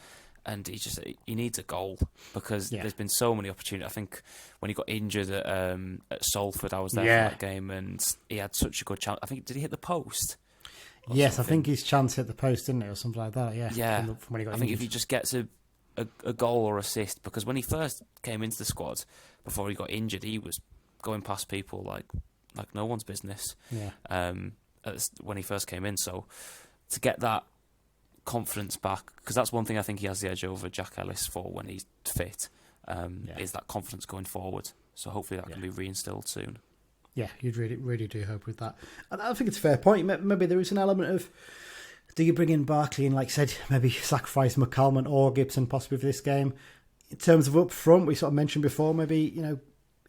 And he needs a goal because there's been so many opportunities. I think when he got injured at Salford, I was there for that game, and he had such a good chance. I think, did he hit the post? Yes, something? I think his chance hit the post, didn't it, or something like that? Yeah. From when he got I think if he just gets a goal or assist, because when he first came into the squad, before he got injured, he was going past people like no one's business. Yeah. When he first came in, so to get that confidence back, because that's one thing I think he has the edge over Jack Ellis for when he's fit, is that confidence going forward. So hopefully that can be reinstilled soon. Yeah, you'd really do hope with that. And I think it's a fair point. Maybe there is an element of, do you bring in Barkley and, like I said, maybe sacrifice McCalmont or Gibson possibly for this game? In terms of up front, we sort of mentioned before, maybe,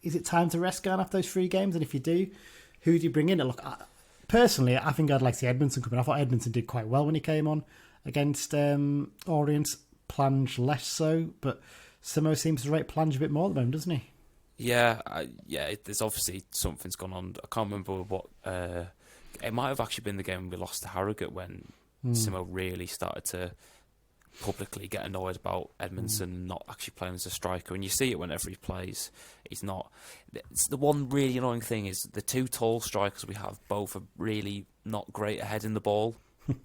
is it time to rest Garn after those 3 games? And if you do, who do you bring in? And look, personally, I think I'd like to see Edmondson come in. I thought Edmondson did quite well when he came on against Orient. Plange less so, but Simo seems to rate Plange a bit more at the moment, doesn't he? Yeah, there's obviously something's gone on. I can't remember what. It might have actually been the game we lost to Harrogate when Simo really started to publicly get annoyed about Edmondson not actually playing as a striker. And you see it whenever he plays. He's not. It's the one really annoying thing is the 2 tall strikers we have both are really not great at heading the ball,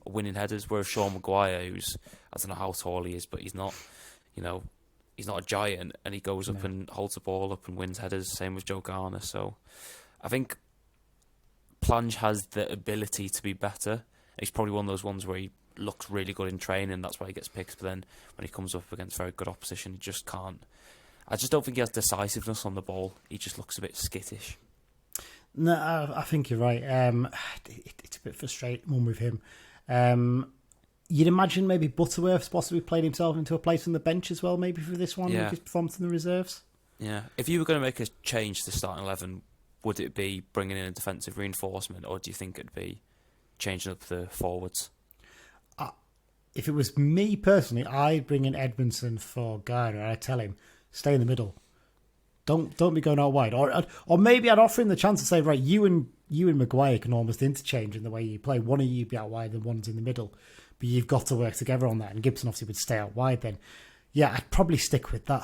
winning headers. Whereas Sean Maguire, who's, I don't know how tall he is, but he's not, he's not a giant, and he goes up and holds the ball up and wins headers. Same with Joe Garner. So I think Plange has the ability to be better. He's probably one of those ones where he looks really good in training, that's why he gets picked, but then when he comes up against very good opposition, he just can't. I just don't think he has decisiveness on the ball. He just looks a bit skittish. No, I think you're right. It's a bit frustrating with him. You'd imagine maybe Butterworth's possibly played himself into a place on the bench as well, maybe for this one, with his performance in the reserves. Yeah. If you were going to make a change to the starting 11, would it be bringing in a defensive reinforcement, or do you think it'd be changing up the forwards? If it was me personally, I'd bring in Edmondson for Garner. I'd tell him, stay in the middle. Don't be going out wide. Or maybe I'd offer him the chance to say, right, you and Maguire can almost interchange in the way you play. One of you be out wide and one's in the middle. But you've got to work together on that. And Gibson obviously would stay out wide then. Yeah, I'd probably stick with that.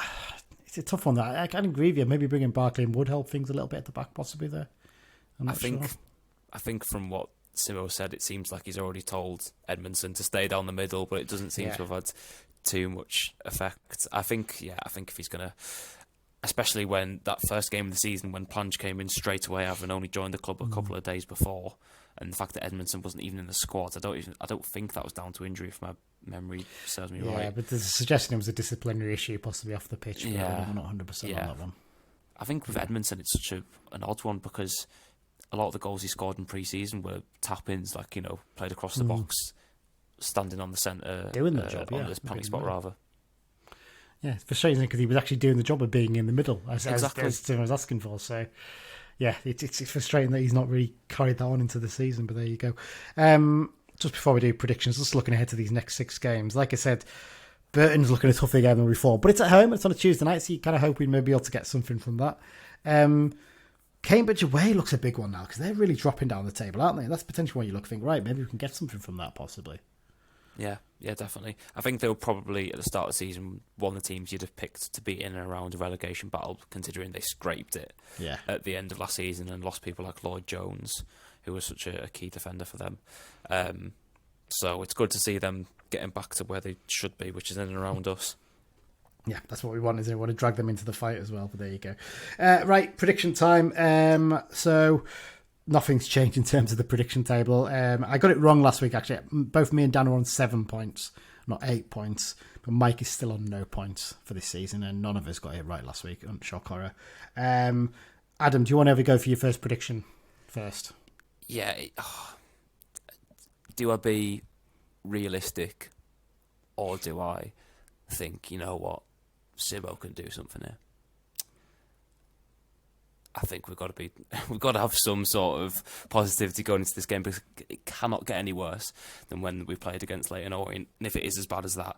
It's a tough one. I can agree with you. Maybe bringing Barkley in would help things a little bit at the back, possibly there. I think from what Simo said, it seems like he's already told Edmondson to stay down the middle, but it doesn't seem to have had too much effect. I think if he's going to, especially when that first game of the season when Plange came in straight away, having only joined the club a couple of days before, and the fact that Edmondson wasn't even in the squad, I don't think that was down to injury, if my memory serves me right. Yeah, but there's a suggestion it was a disciplinary issue, possibly off the pitch. But I'm not 100% on that one. I think with Edmondson, it's such an odd one because a lot of the goals he scored in pre-season were tap-ins, like, played across the box, standing on the centre, doing the job, on this penalty spot rather. Yeah, it's frustrating because he was actually doing the job of being in the middle, as Tim was asking for. So, yeah, it's frustrating that he's not really carried that on into the season, but there you go. Just before we do predictions, just looking ahead to these next 6 games. Like I said, Burton's looking a tougher game than before, but it's at home, it's on a Tuesday night, so you kind of hope we may be able to get something from that. Cambridge away looks a big one now because they're really dropping down the table, aren't they? That's potentially when you think, right, maybe we can get something from that possibly. Yeah, definitely. I think they were probably, at the start of the season, one of the teams you'd have picked to be in and around a relegation battle, considering they scraped it at the end of last season and lost people like Lloyd Jones, who was such a key defender for them. So it's good to see them getting back to where they should be, which is in and around us. Yeah, that's what we want, isn't it? We want to drag them into the fight as well, but there you go. Right, prediction time. So nothing's changed in terms of the prediction table. I got it wrong last week, actually. Both me and Dan were on 7 points, not 8 points. But Mike is still on no points for this season, and none of us got it right last week. Shock horror. Adam, do you want to ever go for your first prediction first? Yeah. Do I be realistic, or do I think, you know what, Simo can do something here? I think we've got to have some sort of positivity going into this game because it cannot get any worse than when we played against Leyton Orient. And if it is as bad as that,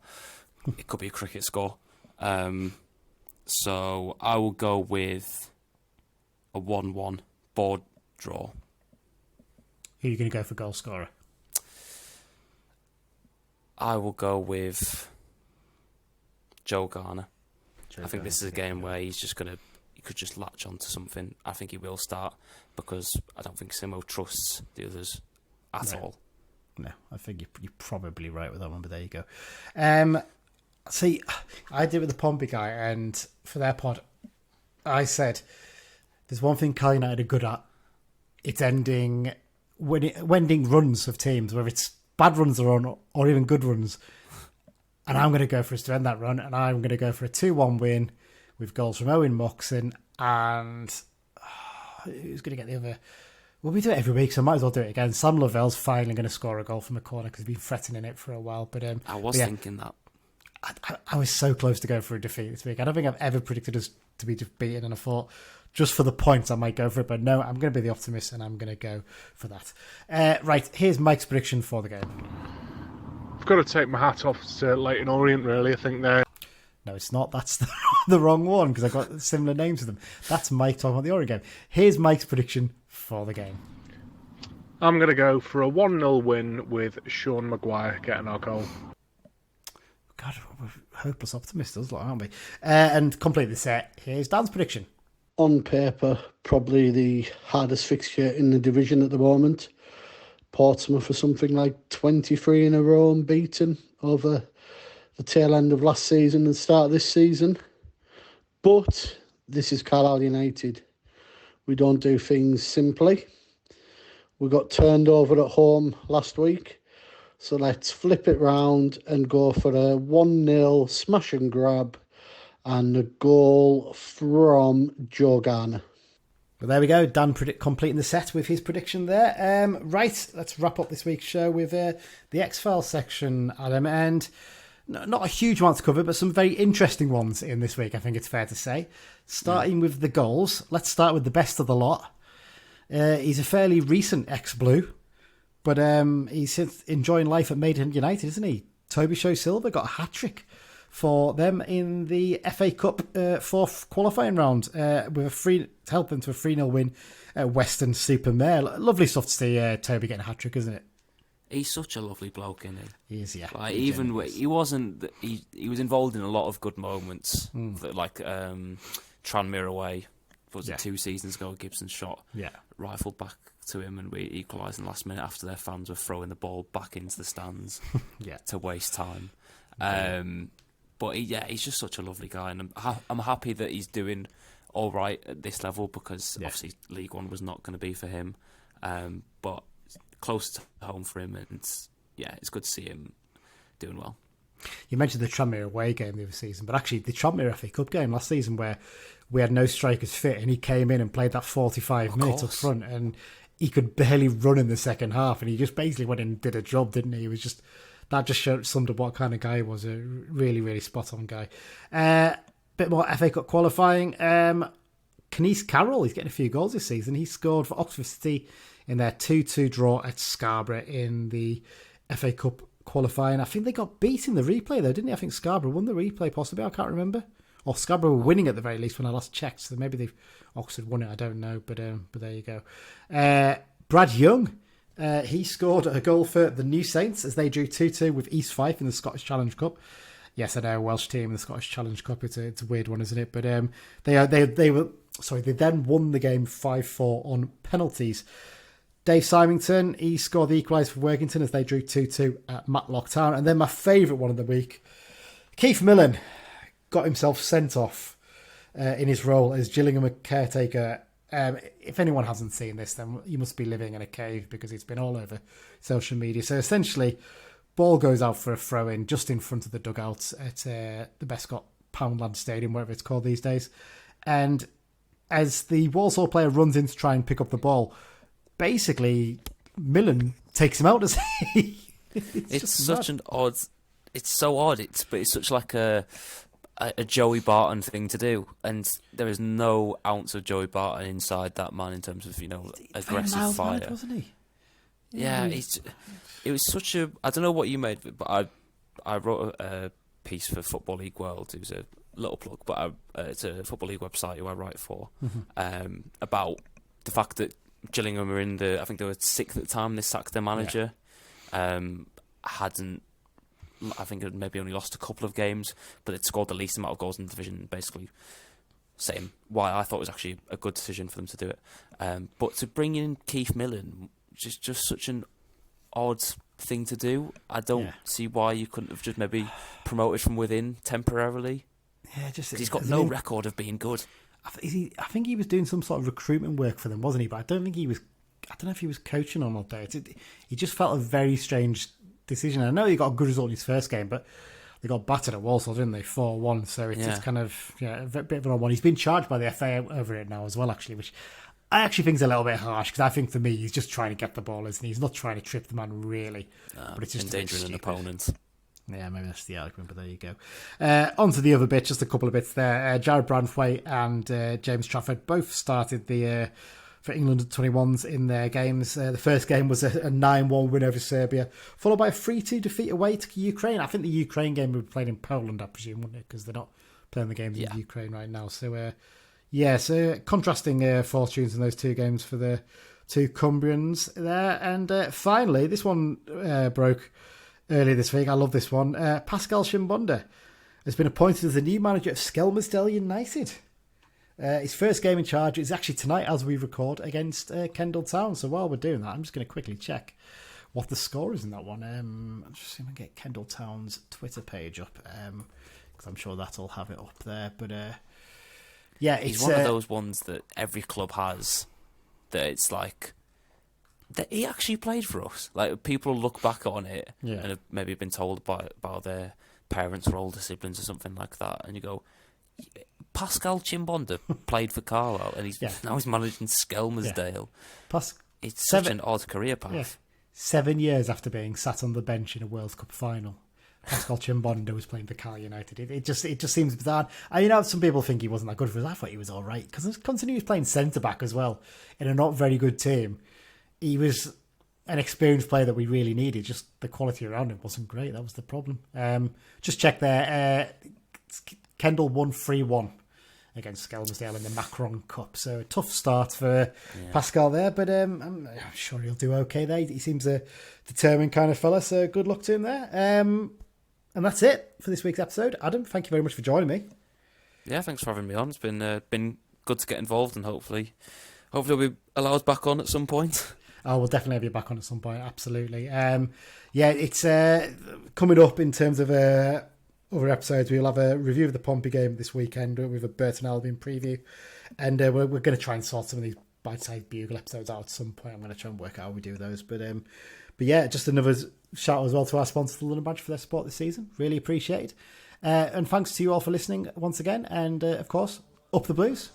it could be a cricket score. So I will go with a 1-1 board draw. Who are you going to go for goal scorer? I will go with Joe Garner. I think this is a game where he could just latch onto something. I think he will start because I don't think Simo trusts the others at all. No, I think you're probably right with that one, but there you go. See, I did it with the Pompey guy, and for their pod, I said, there's one thing Carlisle United are good at. It's ending runs of teams, whether it's bad runs they're on or even good runs. And I'm going to go for us to end that run, and I'm going to go for a 2-1 win with goals from Owen Moxon and who's going to get the other? Well, we do it every week, so I might as well do it again. Sam Lovell's finally going to score a goal from a corner because he's been fretting in it for a while. But I was thinking that. I was so close to going for a defeat this week. I don't think I've ever predicted us to be beaten, and I thought just for the points I might go for it. But no, I'm going to be the optimist, and I'm going to go for that. Right, here's Mike's prediction for the game. I've got to take my hat off to Leyton Orient, really. I think they're... No, it's not. That's the wrong one because I got similar names to them. That's Mike talking about the Orient game. Here's Mike's prediction for the game. I'm going to go for a 1-0 win with Sean Maguire getting our goal. God, we're hopeless optimists, aren't we? And complete the set. Here's Dan's prediction. On paper, probably the hardest fixture in the division at the moment. Portsmouth for something like 23 in a row unbeaten over the tail end of last season and start of this season. But this is Carlisle United. We don't do things simply. We got turned over at home last week. So let's flip it round and go for a 1-0 smash and grab and a goal from Joe Garner. Well, there we go. Dan completing the set with his prediction there. Right, let's wrap up this week's show with the X-Files section, Adam. And not a huge amount to cover, but some very interesting ones in this week, I think it's fair to say. Starting with the goals. Let's start with the best of the lot. He's a fairly recent ex-Blue, but he's enjoying life at Maidenhead United, isn't he? Toby Show-Silva got a hat-trick for them in the FA Cup fourth qualifying round with help them to a 3-0 win at Western Supermare. Lovely stuff to see Toby getting a hat-trick, isn't it? He's such a lovely bloke, isn't he? He is, yeah. Like, he was involved in a lot of good moments, like Tranmere away was it 2 seasons ago, Gibson shot rifled back to him and we equalised in the last minute after their fans were throwing the ball back into the stands to waste time. But he's just such a lovely guy, and I'm happy that he's doing all right at this level, because obviously League One was not going to be for him, but close to home for him, and it's good to see him doing well. You mentioned the Tranmere away game the other season, but actually the Tranmere FA Cup game last season, where we had no strikers fit, and he came in and played that 45 minutes up front, and he could barely run in the second half, and he just basically went in and did a job, didn't he? He was just, that just summed up what kind of guy he was. A really, really spot on guy. Bit more FA Cup qualifying. Kenice Carroll, he's getting a few goals this season. He scored for Oxford City in their 2-2 draw at Scarborough in the FA Cup qualifying. I think they got beat in the replay though, didn't they? I think Scarborough won the replay possibly. I can't remember. Or Scarborough were winning at the very least when I last checked. So maybe Oxford won it. I don't know. But there you go. Brad Young, he scored a goal for the New Saints as they drew 2-2 with East Fife in the Scottish Challenge Cup. Yes, I know, Welsh team in the Scottish Challenge Cup. It's a weird one, isn't it? But they then won the game 5-4 on penalties. Dave Symington, he scored the equaliser for Workington as they drew 2-2 at Matlock Town. And then my favourite one of the week, Keith Millen got himself sent off in his role as Gillingham caretaker. If anyone hasn't seen this, then you must be living in a cave, because it's been all over social media. So essentially, ball goes out for a throw-in just in front of the dugouts at the Bescot Poundland Stadium, whatever it's called these days. And as the Walsall player runs in to try and pick up the ball, basically Millen takes him out, doesn't he? It's such an odd... It's so odd, but it's such like a Joey Barton thing to do, and there is no ounce of Joey Barton inside that man in terms of, aggressive fire. Mad, wasn't he? Yeah, it was such a... I don't know what you made of it, but I wrote a piece for Football League World. It was a little plug, but it's a Football League website who I write for, about the fact that Gillingham were in I think they were 6th at the time, they sacked their manager. I think it maybe only lost a couple of games, but it scored the least amount of goals in the division, basically saying why I thought it was actually a good decision for them to do it. But to bring in Keith Millen, just such an odd thing to do. I don't see why you couldn't have just maybe promoted from within temporarily. Yeah, he's got no record of being good. I think he was doing some sort of recruitment work for them, wasn't he? But I don't know if he was coaching or not there. He just felt a very strange decision. I know he got a good result in his first game, but they got battered at Walsall, didn't they? 4-1. So it's kind of a bit of an odd one. He's been charged by the FA over it now as well, actually, which I actually think is a little bit harsh, because I think for me he's just trying to get the ball, isn't he? He's not trying to trip the man really, but it's just endangering an opponent. Yeah, maybe that's the argument, but there you go. On to the other bit, just a couple of bits there. Jared Branthwaite and James Trafford both started for England 21s in their games. The first game was a 9-1 win over Serbia, followed by a 3-2 defeat away to Ukraine. I think the Ukraine game would be played in Poland, I presume, wouldn't it? Because they're not playing the games in Ukraine right now. So, so contrasting fortunes in those two games for the two Cumbrians there. And finally, this one broke earlier this week. I love this one. Pascal Chimbonda has been appointed as the new manager of Skelmersdale United. His first game in charge is actually tonight as we record against Kendal Town. So while we're doing that, I'm just going to quickly check what the score is in that one. I'm just going to get Kendal Town's Twitter page up, because I'm sure that'll have it up there. But he's one of those ones that every club has, that it's like, that he actually played for us. Like, people look back on it and have maybe been told by their parents or older siblings or something like that, and you go, Pascal Chimbonda played for Carlisle, and now he's managing Skelmersdale. It's such an odd career path. Yeah. 7 years after being sat on the bench in a World Cup final, Pascal Chimbonda was playing for Carlisle United. It just seems bizarre. And some people think he wasn't that good for us. I thought he was all right, because considering he was playing centre back as well in a not very good team. He was an experienced player that we really needed. Just the quality around him wasn't great. That was the problem. Just check there. Kendal won 3-1 against Skelmersdale in the Macron Cup. So a tough start for Pascal there, but I'm sure he'll do okay there. He seems a determined kind of fella, so good luck to him there. And that's it for this week's episode. Adam, thank you very much for joining me. Yeah, thanks for having me on. It's been good to get involved, and hopefully we'll be allowed back on at some point. Oh, we'll definitely have you back on at some point, absolutely. It's coming up in terms of other episodes. We'll have a review of the Pompey game this weekend with a Burton Albion preview, and we're going to try and sort some of these bite-sized Bugle episodes out at some point. I'm going to try and work out how we do those. But yeah, just another shout as well to our sponsor, the London Badge, for their support this season. Really appreciate it. And thanks to you all for listening once again. And of course, up the Blues.